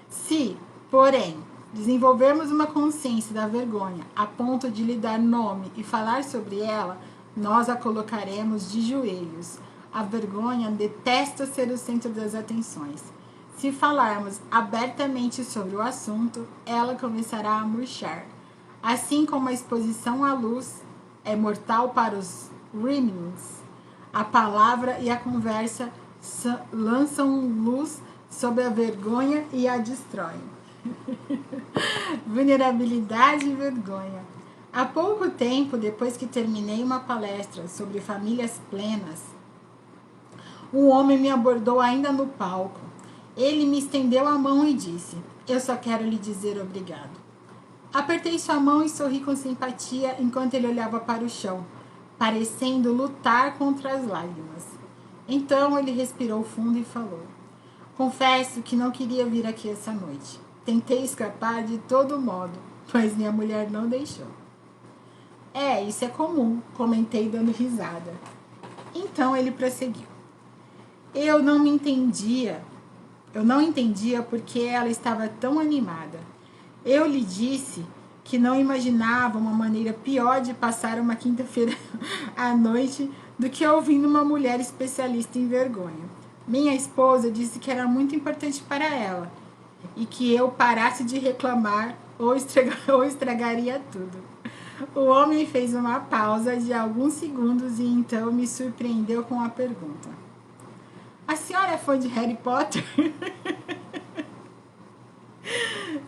Se, porém, desenvolvermos uma consciência da vergonha a ponto de lhe dar nome e falar sobre ela, nós a colocaremos de joelhos. A vergonha detesta ser o centro das atenções. Se falarmos abertamente sobre o assunto, ela começará a murchar. Assim como a exposição à luz é mortal para os Gremlins, a palavra e a conversa lançam luz sobre a vergonha e a destroem. Vulnerabilidade e vergonha. Há pouco tempo, depois que terminei uma palestra sobre famílias plenas, um homem me abordou ainda no palco. Ele me estendeu a mão e disse: eu só quero lhe dizer obrigado. Apertei sua mão e sorri com simpatia enquanto ele olhava para o chão, parecendo lutar contra as lágrimas. Então ele respirou fundo e falou: confesso que não queria vir aqui essa noite. Tentei escapar de todo modo, mas minha mulher não deixou. Isso é comum, comentei dando risada. Então ele prosseguiu. Eu não entendia porque ela estava tão animada. Eu lhe disse que não imaginava uma maneira pior de passar uma quinta-feira à noite do que ouvindo uma mulher especialista em vergonha. Minha esposa disse que era muito importante para ela e que eu parasse de reclamar ou estragaria tudo. O homem fez uma pausa de alguns segundos e então me surpreendeu com a pergunta: a senhora é fã de Harry Potter?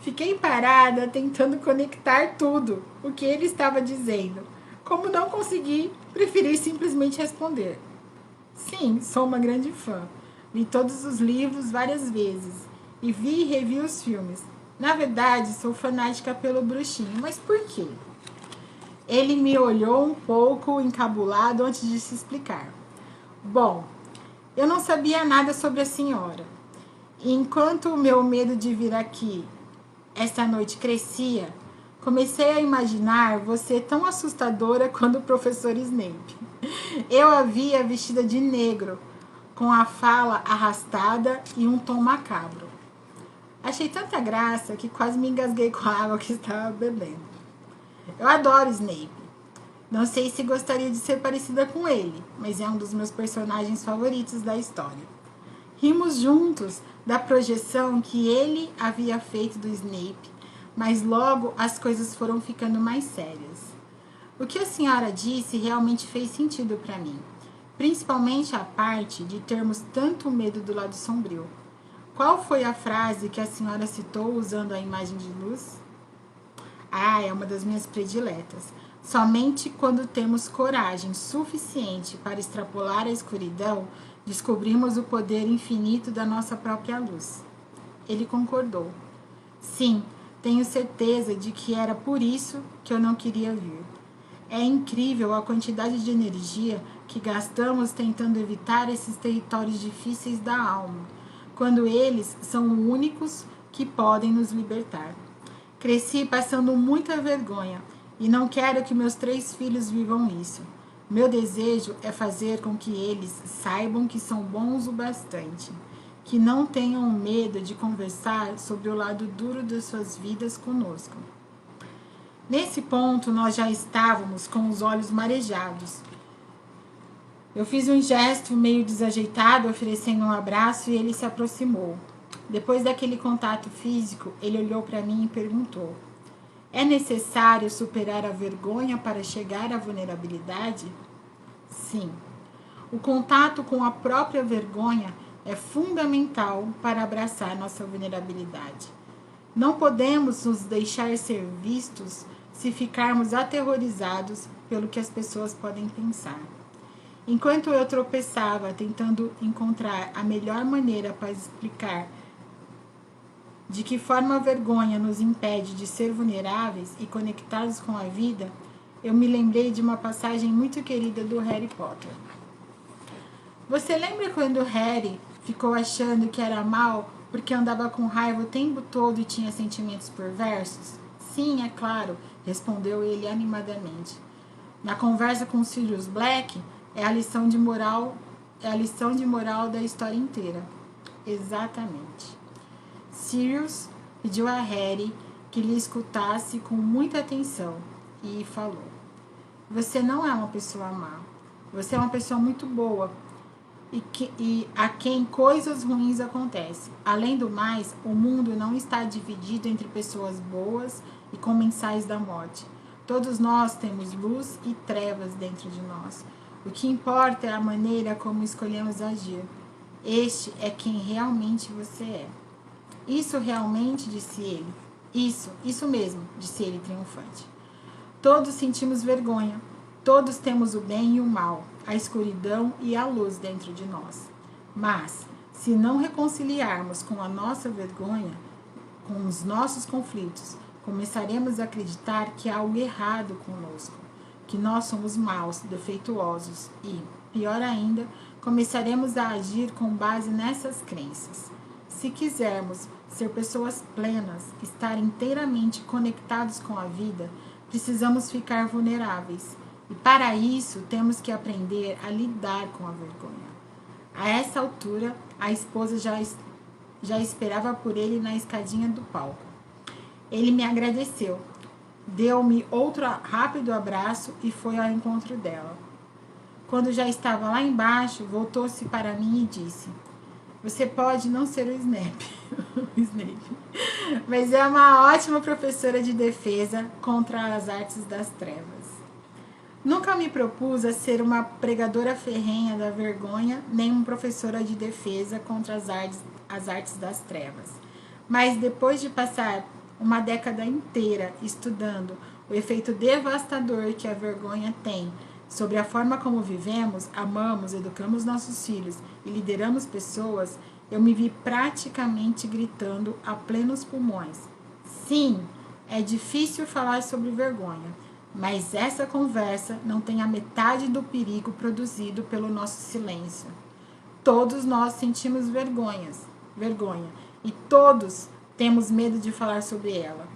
Fiquei parada tentando conectar tudo o que ele estava dizendo. Como não consegui, preferi simplesmente responder: sim, sou uma grande fã. Li todos os livros várias vezes e vi e revi os filmes. Na verdade, sou fanática pelo bruxinho, mas por quê? Ele me olhou um pouco encabulado antes de se explicar. Bom, eu não sabia nada sobre a senhora. E enquanto o meu medo de vir aqui esta noite crescia, comecei a imaginar você tão assustadora quanto o professor Snape. Eu a via vestida de negro, com a fala arrastada e um tom macabro. Achei tanta graça que quase me engasguei com a água que estava bebendo. Eu adoro Snape. Não sei se gostaria de ser parecida com ele, mas é um dos meus personagens favoritos da história. Rimos juntos da projeção que ele havia feito do Snape, mas logo as coisas foram ficando mais sérias. O que a senhora disse realmente fez sentido para mim, principalmente a parte de termos tanto medo do lado sombrio. Qual foi a frase que a senhora citou usando a imagem de luz? É uma das minhas prediletas. Somente quando temos coragem suficiente para extrapolar a escuridão, descobrimos o poder infinito da nossa própria luz. Ele concordou. Sim, tenho certeza de que era por isso que eu não queria vir. É incrível a quantidade de energia que gastamos tentando evitar esses territórios difíceis da alma, quando eles são únicos que podem nos libertar. Cresci passando muita vergonha e não quero que meus 3 filhos vivam isso. Meu desejo é fazer com que eles saibam que são bons o bastante, que não tenham medo de conversar sobre o lado duro de suas vidas conosco. Nesse ponto, nós já estávamos com os olhos marejados. Eu fiz um gesto meio desajeitado, oferecendo um abraço, e ele se aproximou. Depois daquele contato físico, ele olhou para mim e perguntou: é necessário superar a vergonha para chegar à vulnerabilidade? Sim. O contato com a própria vergonha é fundamental para abraçar nossa vulnerabilidade. Não podemos nos deixar ser vistos se ficarmos aterrorizados pelo que as pessoas podem pensar. Enquanto eu tropeçava tentando encontrar a melhor maneira para explicar de que forma a vergonha nos impede de ser vulneráveis e conectados com a vida, eu me lembrei de uma passagem muito querida do Harry Potter. Você lembra quando Harry ficou achando que era mal porque andava com raiva o tempo todo e tinha sentimentos perversos? Sim, é claro, respondeu ele animadamente. Na conversa com Sirius Black, é a lição de moral da história inteira. Exatamente. Sirius pediu a Harry que lhe escutasse com muita atenção e falou: você não é uma pessoa má. Você é uma pessoa muito boa e a quem coisas ruins acontecem. Além do mais, o mundo não está dividido entre pessoas boas e comensais da morte. Todos nós temos luz e trevas dentro de nós. O que importa é a maneira como escolhemos agir. Este é quem realmente você é. Isso realmente, disse ele. Isso mesmo, disse ele triunfante. Todos sentimos vergonha. Todos temos o bem e o mal, a escuridão e a luz dentro de nós. Mas, se não reconciliarmos com a nossa vergonha, com os nossos conflitos, começaremos a acreditar que há algo errado conosco, que nós somos maus, defeituosos e, pior ainda, começaremos a agir com base nessas crenças. Se quisermos ser pessoas plenas, estar inteiramente conectados com a vida, precisamos ficar vulneráveis. E para isso, temos que aprender a lidar com a vergonha. A essa altura, a esposa já esperava por ele na escadinha do palco. Ele me agradeceu, deu-me outro rápido abraço e foi ao encontro dela. Quando já estava lá embaixo, voltou-se para mim e disse: você pode não ser o Snape, mas é uma ótima professora de defesa contra as artes das trevas. Nunca me propus a ser uma pregadora ferrenha da vergonha, nem uma professora de defesa contra as artes das trevas. Mas depois de passar uma década inteira estudando o efeito devastador que a vergonha tem sobre a forma como vivemos, amamos, educamos nossos filhos e lideramos pessoas, eu me vi praticamente gritando a plenos pulmões. Sim, é difícil falar sobre vergonha, mas essa conversa não tem a metade do perigo produzido pelo nosso silêncio. Todos nós sentimos vergonha, e todos temos medo de falar sobre ela.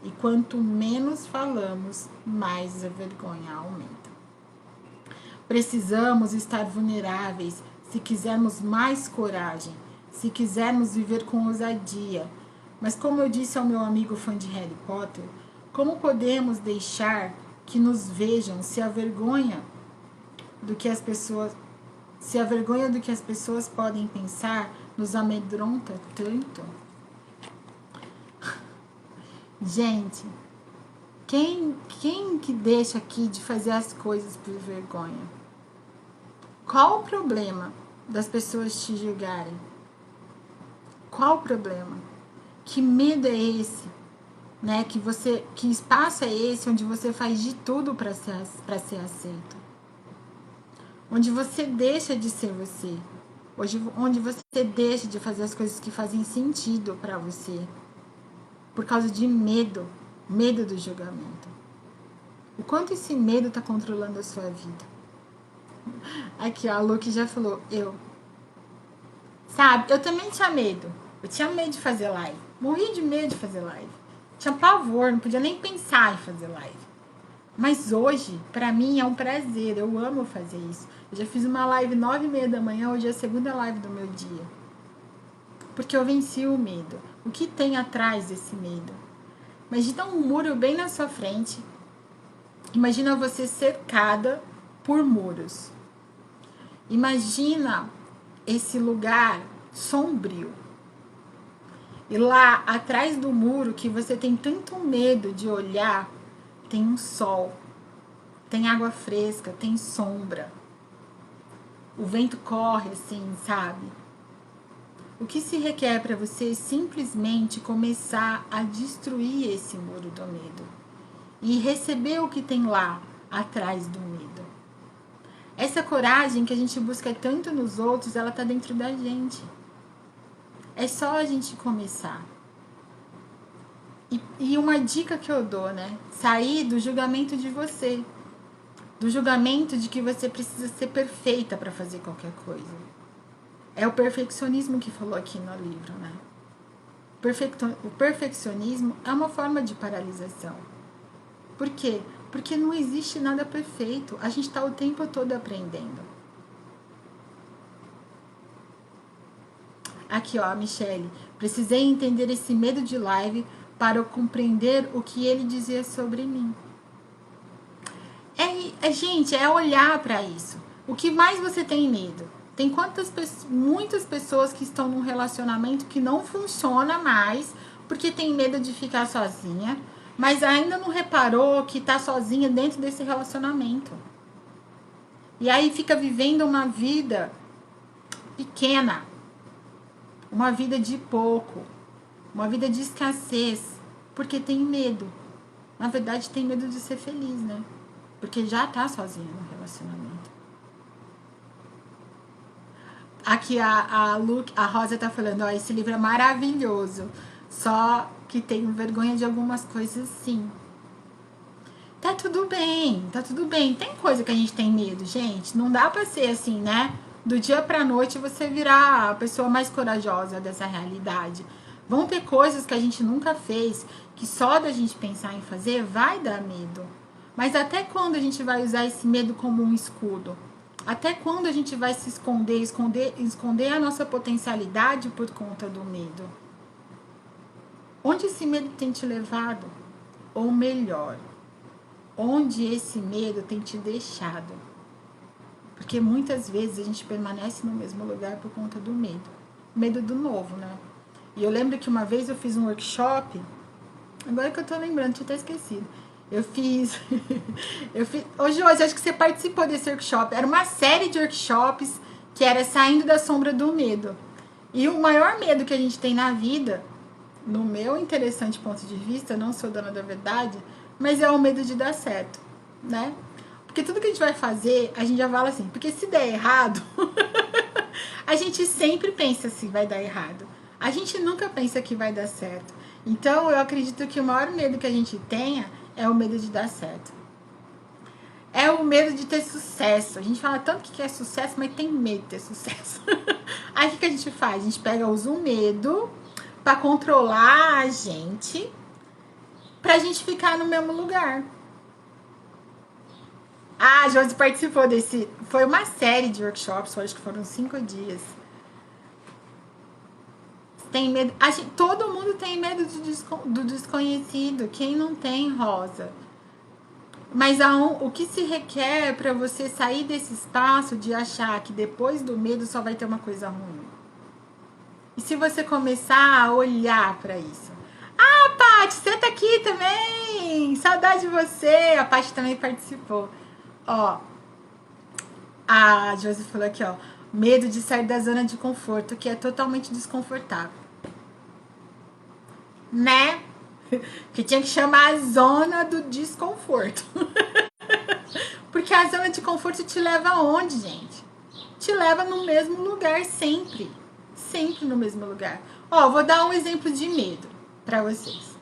E quanto menos falamos, mais a vergonha aumenta. Precisamos estar vulneráveis se quisermos mais coragem, se quisermos viver com ousadia. Mas como eu disse ao meu amigo fã de Harry Potter, como podemos deixar que nos vejam se a vergonha do que as pessoas podem pensar nos amedronta tanto? Gente, quem que deixa aqui de fazer as coisas por vergonha? Qual o problema das pessoas te julgarem? Qual o problema? Que medo é esse? Né? Que espaço é esse onde você faz de tudo para ser aceito? Onde você deixa de ser você? Onde você deixa de fazer as coisas que fazem sentido para você? Por causa de medo do julgamento. O quanto esse medo está controlando a sua vida? Aqui, ó, a Lu que já falou, Sabe, eu também tinha medo. Eu tinha medo de fazer live. Morri de medo de fazer live. Tinha pavor, não podia nem pensar em fazer live. Mas hoje, pra mim, é um prazer. Eu amo fazer isso. Eu já fiz uma live 9h30 da manhã, hoje é a segunda live do meu dia. Porque eu venci o medo. O que tem atrás desse medo? Imagina um muro bem na sua frente. Imagina você cercada por muros. Imagina esse lugar sombrio. E lá atrás do muro que você tem tanto medo de olhar, tem um sol, tem água fresca, tem sombra. O vento corre assim, sabe? O que se requer para você é simplesmente começar a destruir esse muro do medo e receber o que tem lá atrás do medo. Essa coragem que a gente busca tanto nos outros, ela tá dentro da gente. É só a gente começar. E uma dica que eu dou, né? Sair do julgamento de você. Do julgamento de que você precisa ser perfeita para fazer qualquer coisa. É o perfeccionismo que falou aqui no livro, né? O perfeccionismo é uma forma de paralisação. Por quê? Porque não existe nada perfeito. A gente está o tempo todo aprendendo. Aqui, ó, a Michelle. Precisei entender esse medo de live para eu compreender o que ele dizia sobre mim. Gente, é olhar para isso. O que mais você tem medo? Tem muitas pessoas que estão num relacionamento que não funciona mais porque tem medo de ficar sozinha, mas ainda não reparou que tá sozinha dentro desse relacionamento. E aí fica vivendo uma vida pequena, uma vida de pouco, uma vida de escassez, porque tem medo. Na verdade, tem medo de ser feliz, né? Porque já tá sozinha no relacionamento. Aqui a Rosa tá falando, ó, esse livro é maravilhoso, só que tenho vergonha de algumas coisas, sim. Tá tudo bem, tá tudo bem. Tem coisa que a gente tem medo, gente. Não dá pra ser assim, né? do dia pra noite você virar a pessoa mais corajosa dessa realidade. Vão ter coisas que a gente nunca fez, que só da gente pensar em fazer vai dar medo. Mas até quando a gente vai usar esse medo como um escudo? Até quando a gente vai se esconder a nossa potencialidade por conta do medo? Onde esse medo tem te levado? Ou melhor, onde esse medo tem te deixado? Porque muitas vezes a gente permanece no mesmo lugar por conta do medo. Medo do novo, né? E eu lembro que uma vez eu fiz um workshop, agora que eu tô lembrando, tinha até esquecido. Eu fiz. Hoje, acho que você participou desse workshop. Era uma série de workshops que era saindo da sombra do medo. E o maior medo que a gente tem na vida, no meu interessante ponto de vista, não sou dona da verdade, mas é o medo de dar certo, né? Porque tudo que a gente vai fazer, a gente já fala assim, porque se der errado, a gente sempre pensa se vai dar errado. A gente nunca pensa que vai dar certo. Então, eu acredito que o maior medo que a gente tenha é o medo de dar certo. É o medo de ter sucesso. A gente fala tanto que quer sucesso, mas tem medo de ter sucesso. Aí o que a gente faz? A gente usa o medo para controlar a gente, pra gente ficar no mesmo lugar. A Josi participou desse... Foi uma série de workshops, acho que foram 5 dias. Tem medo... todo mundo tem medo do desconhecido. Quem não tem, Rosa? Mas o que se requer para você sair desse espaço de achar que depois do medo só vai ter uma coisa ruim? E se você começar a olhar para isso? Ah, Paty, você tá aqui também! Saudade de você! A Paty também participou. Ó, a Josi falou aqui, ó. Medo de sair da zona de conforto, que é totalmente desconfortável. Né? Que tinha que chamar a zona do desconforto. Porque a zona de conforto te leva aonde, gente? Te leva no mesmo lugar sempre. Sempre no mesmo lugar. Ó, vou dar um exemplo de medo pra vocês.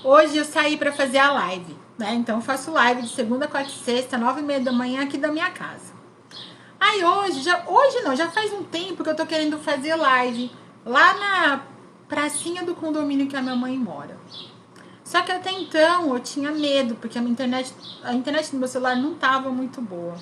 Hoje eu saí pra fazer a live, né? Então eu faço live de segunda, quarta e sexta, 9h30 da manhã aqui da minha casa. Aí hoje já faz um tempo que eu tô querendo fazer live lá na pracinha do condomínio que a minha mãe mora. Só que até então eu tinha medo, porque a internet do meu celular não tava muito boa.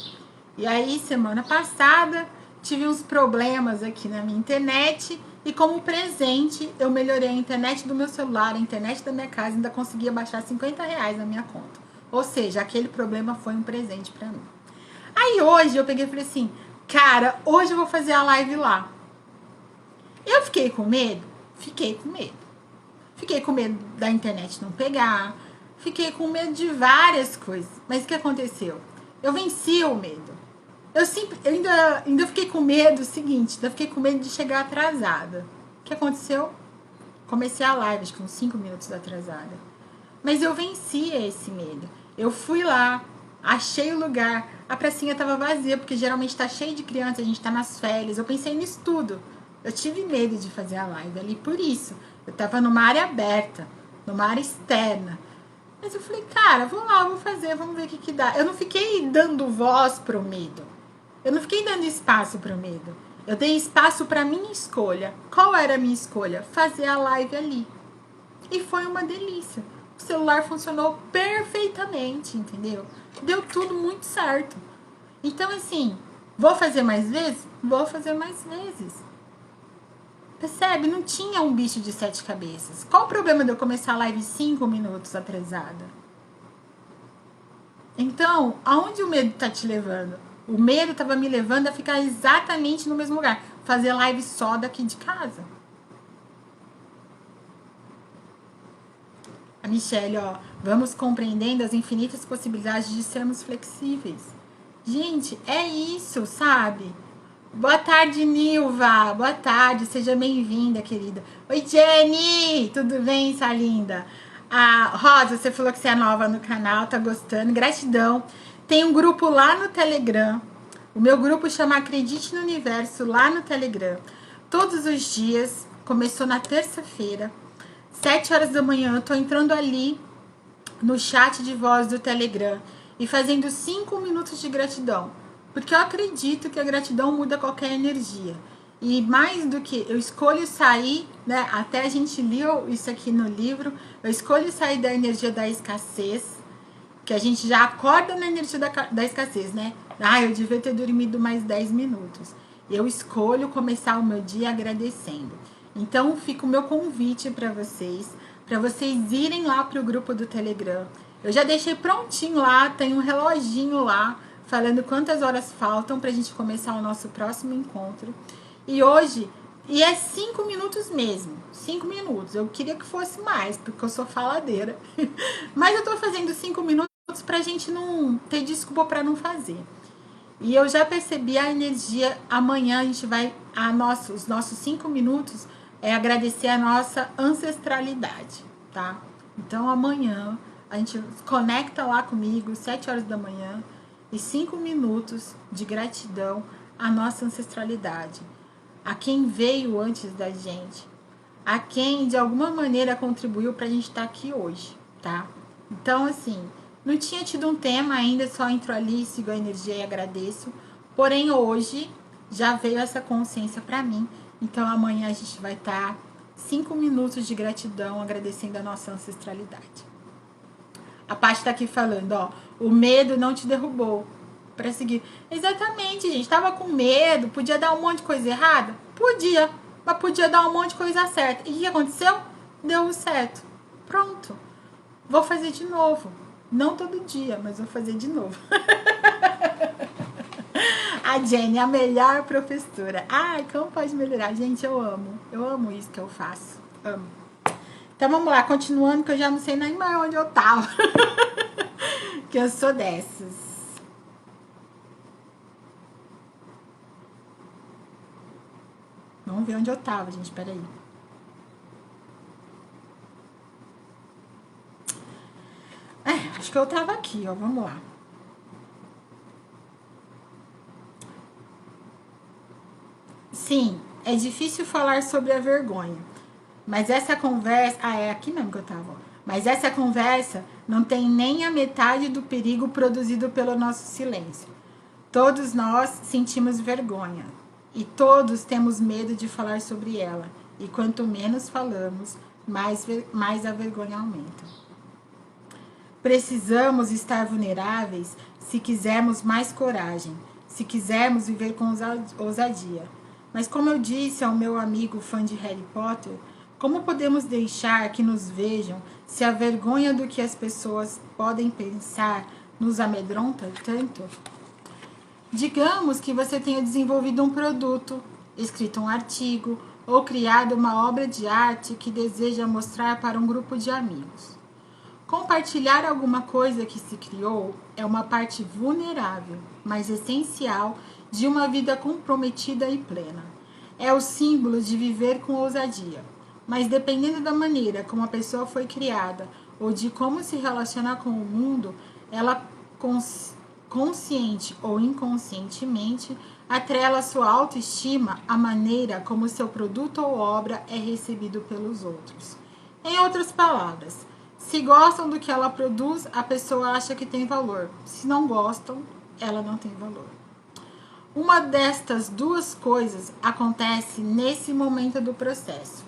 E aí, semana passada, tive uns problemas aqui na minha internet e como presente eu melhorei a internet do meu celular, a internet da minha casa, ainda conseguia baixar R$50 na minha conta. Ou seja, aquele problema foi um presente pra mim. Aí hoje eu peguei e falei assim, cara, hoje eu vou fazer a live lá. Eu fiquei com medo? Fiquei com medo. Fiquei com medo da internet não pegar, fiquei com medo de várias coisas. Mas o que aconteceu? Eu venci o medo. Eu ainda fiquei com medo, ainda fiquei com medo de chegar atrasada. O que aconteceu? Comecei a live, acho que uns 5 minutos atrasada. Mas eu venci esse medo. Eu fui lá, achei o lugar, a pracinha tava vazia, porque geralmente tá cheio de criança, a gente tá nas férias. Eu pensei nisso tudo. Eu tive medo de fazer a live ali por isso. Eu tava numa área aberta, numa área externa. Mas eu falei, cara, vou lá, vou fazer, vamos ver o que dá. Eu não fiquei dando voz pro medo. Eu não fiquei dando espaço pro medo. Eu dei espaço pra minha escolha. Qual era a minha escolha? Fazer a live ali. E foi uma delícia. O celular funcionou perfeitamente, entendeu? Deu tudo muito certo. Então, assim, vou fazer mais vezes? Vou fazer mais vezes. Percebe? Não tinha um bicho de 7 cabeças. Qual o problema de eu começar a live 5 minutos atrasada? Então, aonde o medo tá te levando? O medo tava me levando a ficar exatamente no mesmo lugar. Fazer live só daqui de casa. A Michelle, ó. Vamos compreendendo as infinitas possibilidades de sermos flexíveis. Gente, é isso, sabe? Boa tarde, Nilva. Boa tarde, seja bem-vinda, querida. Oi, Jenny. Tudo bem, sua linda? A Rosa, você falou que você é nova no canal, tá gostando. Gratidão. Tem um grupo lá no Telegram. O meu grupo chama Acredite no Universo, lá no Telegram. Todos os dias, começou na terça-feira, 7 horas da manhã, eu tô entrando ali no chat de voz do Telegram e fazendo 5 minutos de gratidão. Porque eu acredito que a gratidão muda qualquer energia. E mais do que eu escolho sair, né? Até a gente leu isso aqui no livro, eu escolho sair da energia da escassez, que a gente já acorda na energia da escassez, né? Ah, eu devia ter dormido mais 10 minutos. Eu escolho começar o meu dia agradecendo. Então, fica o meu convite para vocês irem lá para o grupo do Telegram. Eu já deixei prontinho lá, tem um reloginho lá, falando quantas horas faltam para a gente começar o nosso próximo encontro. E hoje, e é 5 minutos mesmo, 5 minutos. Eu queria que fosse mais, porque eu sou faladeira. Mas eu tô fazendo 5 minutos pra gente não ter desculpa para não fazer. E eu já percebi a energia. Amanhã a gente vai, os nossos 5 minutos é agradecer a nossa ancestralidade, tá? Então amanhã a gente conecta lá comigo, 7 horas da manhã, e 5 minutos de gratidão à nossa ancestralidade, a quem veio antes da gente, a quem de alguma maneira contribuiu pra gente estar aqui hoje, tá? Então, assim, não tinha tido um tema ainda, só entro ali, sigo a energia e agradeço. Porém, hoje já veio essa consciência para mim. Então, amanhã a gente vai estar 5 minutos de gratidão, agradecendo a nossa ancestralidade. A Paty tá aqui falando, ó, o medo não te derrubou para seguir. Exatamente, gente, tava com medo, podia dar um monte de coisa errada? Podia, mas podia dar um monte de coisa certa. E o que aconteceu? Deu certo. Pronto. Vou fazer de novo. Não todo dia, mas vou fazer de novo. A Jenny, a melhor professora. Ai, como pode melhorar? Gente, eu amo isso que eu faço. Amo. Então vamos lá, continuando, que eu já não sei nem mais onde eu tava. Que eu sou dessas. Vamos ver onde eu tava, gente, peraí. Acho que eu tava aqui, ó, vamos lá. Sim, é difícil falar sobre a vergonha. Mas essa conversa. Ah, é aqui mesmo que eu tava. Mas essa conversa não tem nem a metade do perigo produzido pelo nosso silêncio. Todos nós sentimos vergonha. E todos temos medo de falar sobre ela. E quanto menos falamos, mais a vergonha aumenta. Precisamos estar vulneráveis se quisermos mais coragem, se quisermos viver com ousadia. Mas como eu disse ao meu amigo fã de Harry Potter, como podemos deixar que nos vejam se a vergonha do que as pessoas podem pensar nos amedronta tanto? Digamos que você tenha desenvolvido um produto, escrito um artigo ou criado uma obra de arte que deseja mostrar para um grupo de amigos. Compartilhar alguma coisa que se criou é uma parte vulnerável, mas essencial de uma vida comprometida e plena. É o símbolo de viver com ousadia. Mas dependendo da maneira como a pessoa foi criada ou de como se relaciona com o mundo, ela consciente ou inconscientemente atrela sua autoestima à maneira como seu produto ou obra é recebido pelos outros. Em outras palavras, se gostam do que ela produz, a pessoa acha que tem valor. Se não gostam, ela não tem valor. Uma destas duas coisas acontece nesse momento do processo.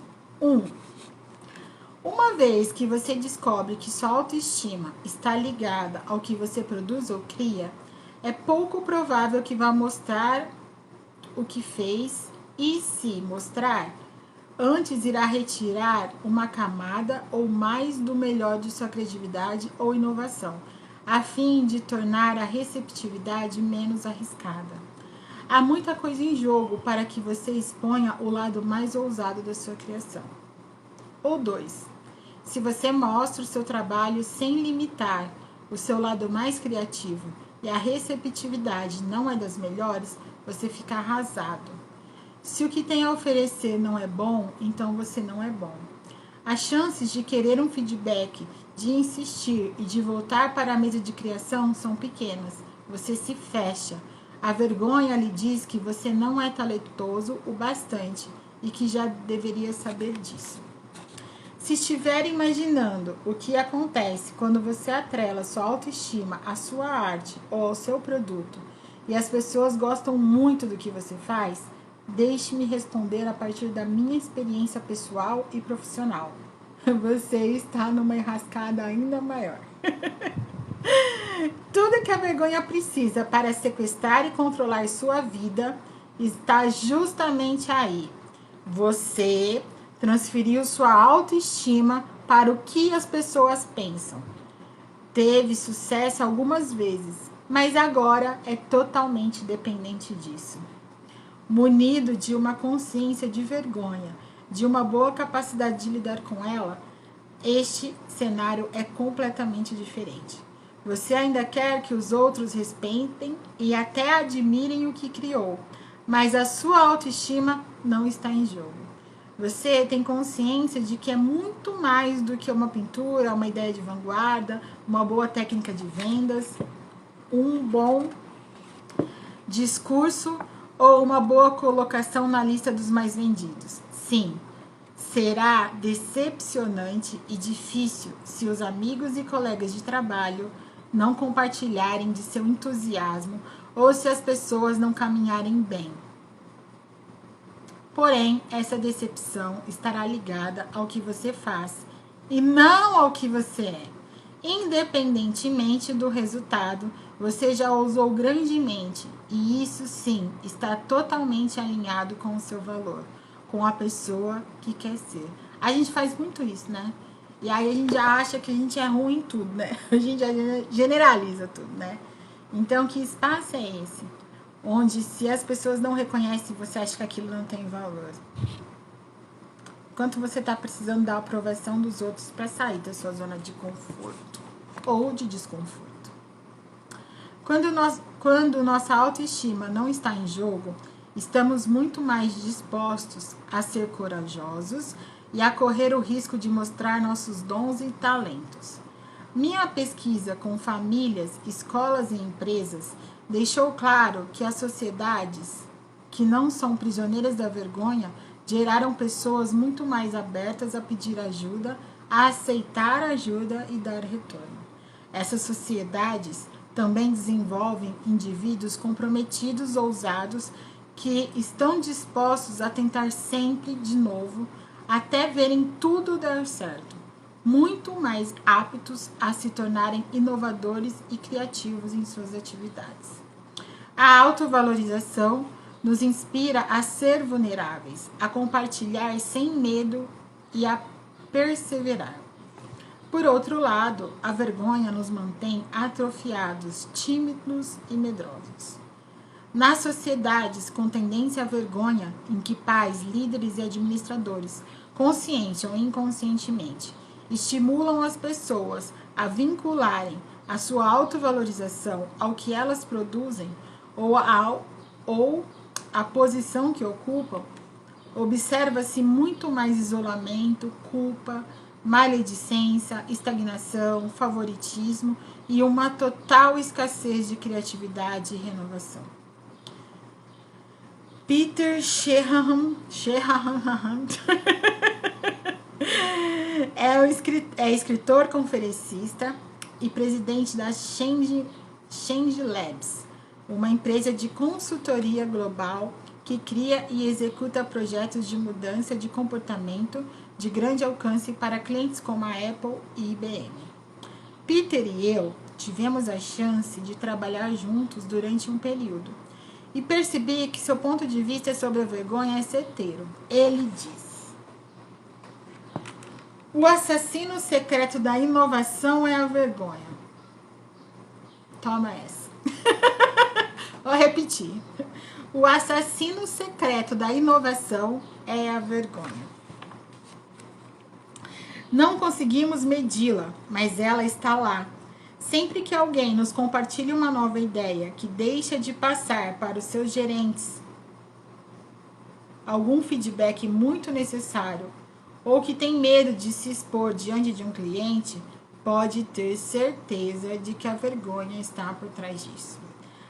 Uma vez que você descobre que sua autoestima está ligada ao que você produz ou cria, é pouco provável que vá mostrar o que fez e, se mostrar, antes irá retirar uma camada ou mais do melhor de sua criatividade ou inovação, a fim de tornar a receptividade menos arriscada. Há muita coisa em jogo para que você exponha o lado mais ousado da sua criação. Ou 2. Se você mostra o seu trabalho sem limitar o seu lado mais criativo e a receptividade não é das melhores, você fica arrasado. Se o que tem a oferecer não é bom, então você não é bom. As chances de querer um feedback, de insistir e de voltar para a mesa de criação são pequenas. Você se fecha. A vergonha lhe diz que você não é talentoso o bastante e que já deveria saber disso. Se estiver imaginando o que acontece quando você atrela sua autoestima à sua arte ou ao seu produto e as pessoas gostam muito do que você faz, deixe-me responder a partir da minha experiência pessoal e profissional. Você está numa enrascada ainda maior. Tudo que a vergonha precisa para sequestrar e controlar sua vida está justamente aí. Você transferiu sua autoestima para o que as pessoas pensam. Teve sucesso algumas vezes, mas agora é totalmente dependente disso. Munido de uma consciência de vergonha, de uma boa capacidade de lidar com ela, este cenário é completamente diferente. Você ainda quer que os outros respeitem e até admirem o que criou, mas a sua autoestima não está em jogo. Você tem consciência de que é muito mais do que uma pintura, uma ideia de vanguarda, uma boa técnica de vendas, um bom discurso ou uma boa colocação na lista dos mais vendidos. Sim, será decepcionante e difícil se os amigos e colegas de trabalho não compartilharem de seu entusiasmo ou se as pessoas não caminharem bem. Porém, essa decepção estará ligada ao que você faz e não ao que você é. Independentemente do resultado, você já ousou grandemente e isso sim está totalmente alinhado com o seu valor, com a pessoa que quer ser. A gente faz muito isso, né? E aí a gente já acha que a gente é ruim em tudo, né? A gente já generaliza tudo, né? Então, que espaço é esse? Onde se as pessoas não reconhecem, você acha que aquilo não tem valor. Quanto você está precisando da aprovação dos outros para sair da sua zona de conforto ou de desconforto. Quando nossa autoestima não está em jogo, estamos muito mais dispostos a ser corajosos e a correr o risco de mostrar nossos dons e talentos. Minha pesquisa com famílias, escolas e empresas deixou claro que as sociedades que não são prisioneiras da vergonha geraram pessoas muito mais abertas a pedir ajuda, a aceitar ajuda e dar retorno. Essas sociedades também desenvolvem indivíduos comprometidos, ousados, que estão dispostos a tentar sempre de novo, até verem tudo dar certo, muito mais aptos a se tornarem inovadores e criativos em suas atividades. A autovalorização nos inspira a ser vulneráveis, a compartilhar sem medo e a perseverar. Por outro lado, a vergonha nos mantém atrofiados, tímidos e medrosos. Nas sociedades com tendência à vergonha, em que pais, líderes e administradores, consciente ou inconscientemente, estimulam as pessoas a vincularem a sua autovalorização ao que elas produzem ou a posição que ocupam, observa-se muito mais isolamento, culpa, maledicência, estagnação, favoritismo e uma total escassez de criatividade e renovação. Peter Shanahan é escritor, conferencista e presidente da Change Labs, uma empresa de consultoria global que cria e executa projetos de mudança de comportamento de grande alcance para clientes como a Apple e IBM. Peter e eu tivemos a chance de trabalhar juntos durante um período e percebi que seu ponto de vista sobre a vergonha é certeiro. Ele diz: o assassino secreto da inovação é a vergonha. Toma essa. Vou repetir. O assassino secreto da inovação é a vergonha. Não conseguimos medi-la, mas ela está lá. Sempre que alguém nos compartilha uma nova ideia que deixa de passar para os seus gerentes algum feedback muito necessário ou que tem medo de se expor diante de um cliente, pode ter certeza de que a vergonha está por trás disso.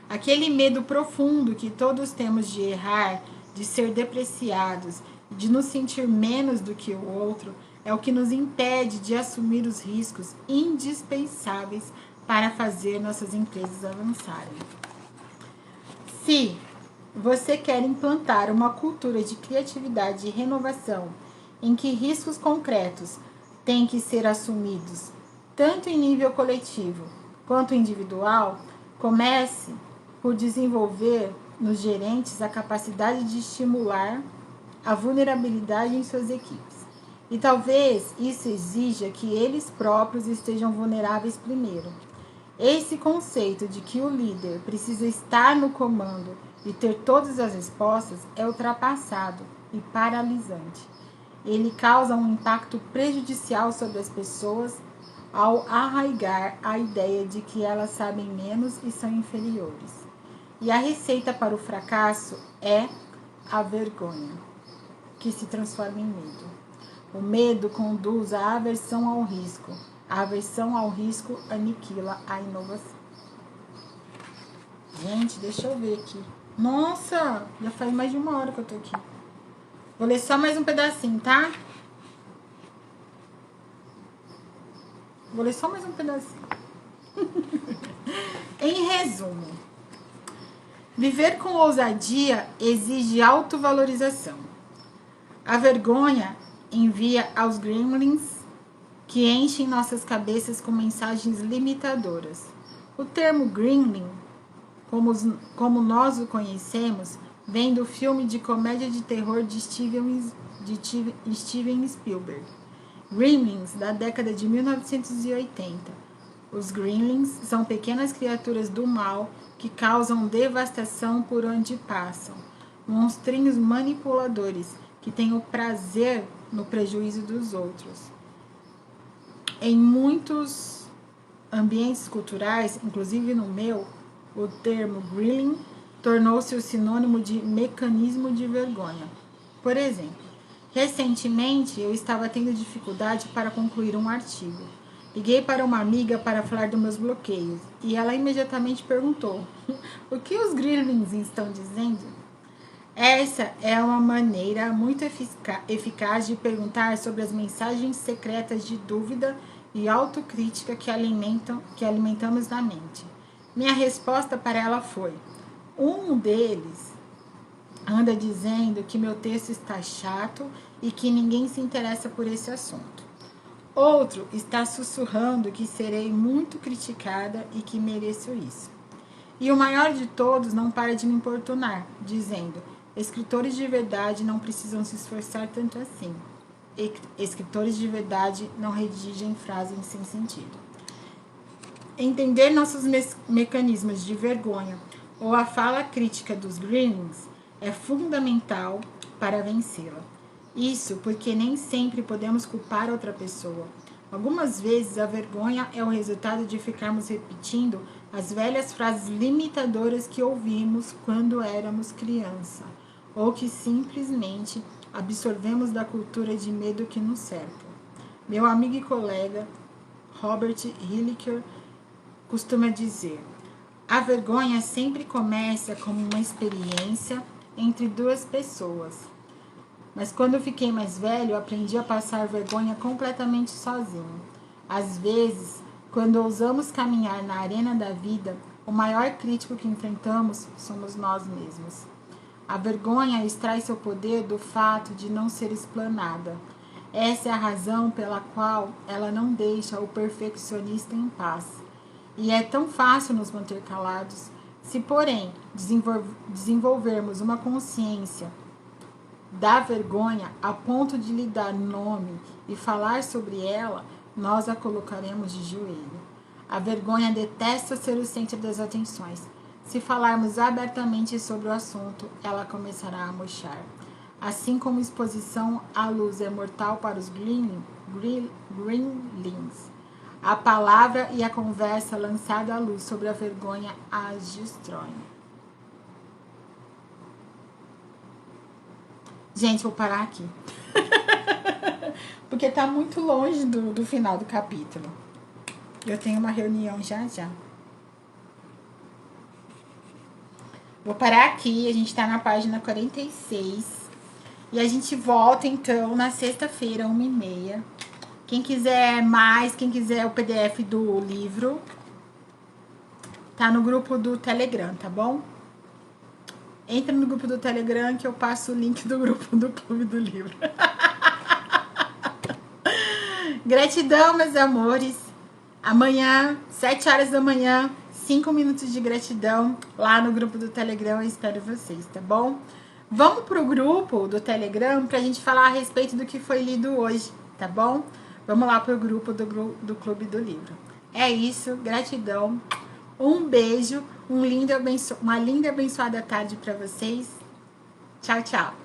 Aquele medo profundo que todos temos de errar, de ser depreciados, de nos sentir menos do que o outro, é o que nos impede de assumir os riscos indispensáveis para fazer nossas empresas avançarem. Se você quer implantar uma cultura de criatividade e renovação em que riscos concretos têm que ser assumidos, tanto em nível coletivo quanto individual, comece por desenvolver nos gerentes a capacidade de estimular a vulnerabilidade em suas equipes. E talvez isso exija que eles próprios estejam vulneráveis primeiro. Esse conceito de que o líder precisa estar no comando e ter todas as respostas é ultrapassado e paralisante. Ele causa um impacto prejudicial sobre as pessoas ao arraigar a ideia de que elas sabem menos e são inferiores. E a receita para o fracasso é a vergonha, que se transforma em medo. O medo conduz à aversão ao risco. A aversão ao risco aniquila a inovação. Gente, deixa eu ver aqui. Nossa, já faz mais de 1 hora que eu tô aqui. Vou ler só mais um pedacinho, tá? Vou ler só mais um pedacinho. Em resumo, viver com ousadia exige autovalorização. A vergonha envia aos gremlins que enchem nossas cabeças com mensagens limitadoras. O termo gremlin, como nós o conhecemos, vem do filme de comédia de terror de Steven Spielberg, Gremlins, da década de 1980. Os Gremlins são pequenas criaturas do mal que causam devastação por onde passam. Monstrinhos manipuladores que têm o prazer no prejuízo dos outros. Em muitos ambientes culturais, inclusive no meu, o termo Gremlin tornou-se o sinônimo de mecanismo de vergonha. Por exemplo, recentemente eu estava tendo dificuldade para concluir um artigo. Liguei para uma amiga para falar dos meus bloqueios e ela imediatamente perguntou: o que os gremlins estão dizendo? Essa é uma maneira muito eficaz de perguntar sobre as mensagens secretas de dúvida e autocrítica que alimentamos na mente. Minha resposta para ela foi: um deles anda dizendo que meu texto está chato e que ninguém se interessa por esse assunto. Outro está sussurrando que serei muito criticada e que mereço isso. E o maior de todos não para de me importunar, dizendo: escritores de verdade não precisam se esforçar tanto assim. Escritores de verdade não redigem frases sem sentido. Entender nossos mecanismos de vergonha ou a fala crítica dos gremlins é fundamental para vencê-la. Isso porque nem sempre podemos culpar outra pessoa. Algumas vezes a vergonha é o resultado de ficarmos repetindo as velhas frases limitadoras que ouvimos quando éramos criança, ou que simplesmente absorvemos da cultura de medo que nos cerca. Meu amigo e colega Robert Hilliker costuma dizer: a vergonha sempre começa como uma experiência entre duas pessoas. Mas quando eu fiquei mais velho, eu aprendi a passar vergonha completamente sozinho. Às vezes, quando ousamos caminhar na arena da vida, o maior crítico que enfrentamos somos nós mesmos. A vergonha extrai seu poder do fato de não ser explanada. Essa é a razão pela qual ela não deixa o perfeccionista em paz. E é tão fácil nos manter calados. Se, porém, desenvolvermos uma consciência da vergonha a ponto de lhe dar nome e falar sobre ela, nós a colocaremos de joelho. A vergonha detesta ser o centro das atenções. Se falarmos abertamente sobre o assunto, ela começará a murchar. Assim como exposição à luz é mortal para os gremlins, a palavra e a conversa lançada à luz sobre a vergonha as destroem. Gente, vou parar aqui. Porque tá muito longe do final do capítulo. Eu tenho uma reunião já. Vou parar aqui. A gente tá na página 46. E a gente volta, então, na sexta-feira, 1h30. Quem quiser mais, quem quiser o PDF do livro, tá no grupo do Telegram, tá bom? Entra no grupo do Telegram que eu passo o link do grupo do Clube do Livro. Gratidão, meus amores. Amanhã, 7 horas da manhã, 5 minutos de gratidão lá no grupo do Telegram. Eu espero vocês, tá bom? Vamos pro grupo do Telegram pra gente falar a respeito do que foi lido hoje, tá bom? Vamos lá pro grupo do Clube do Livro. É isso, gratidão. Um beijo, uma linda e abençoada tarde pra vocês. Tchau, tchau.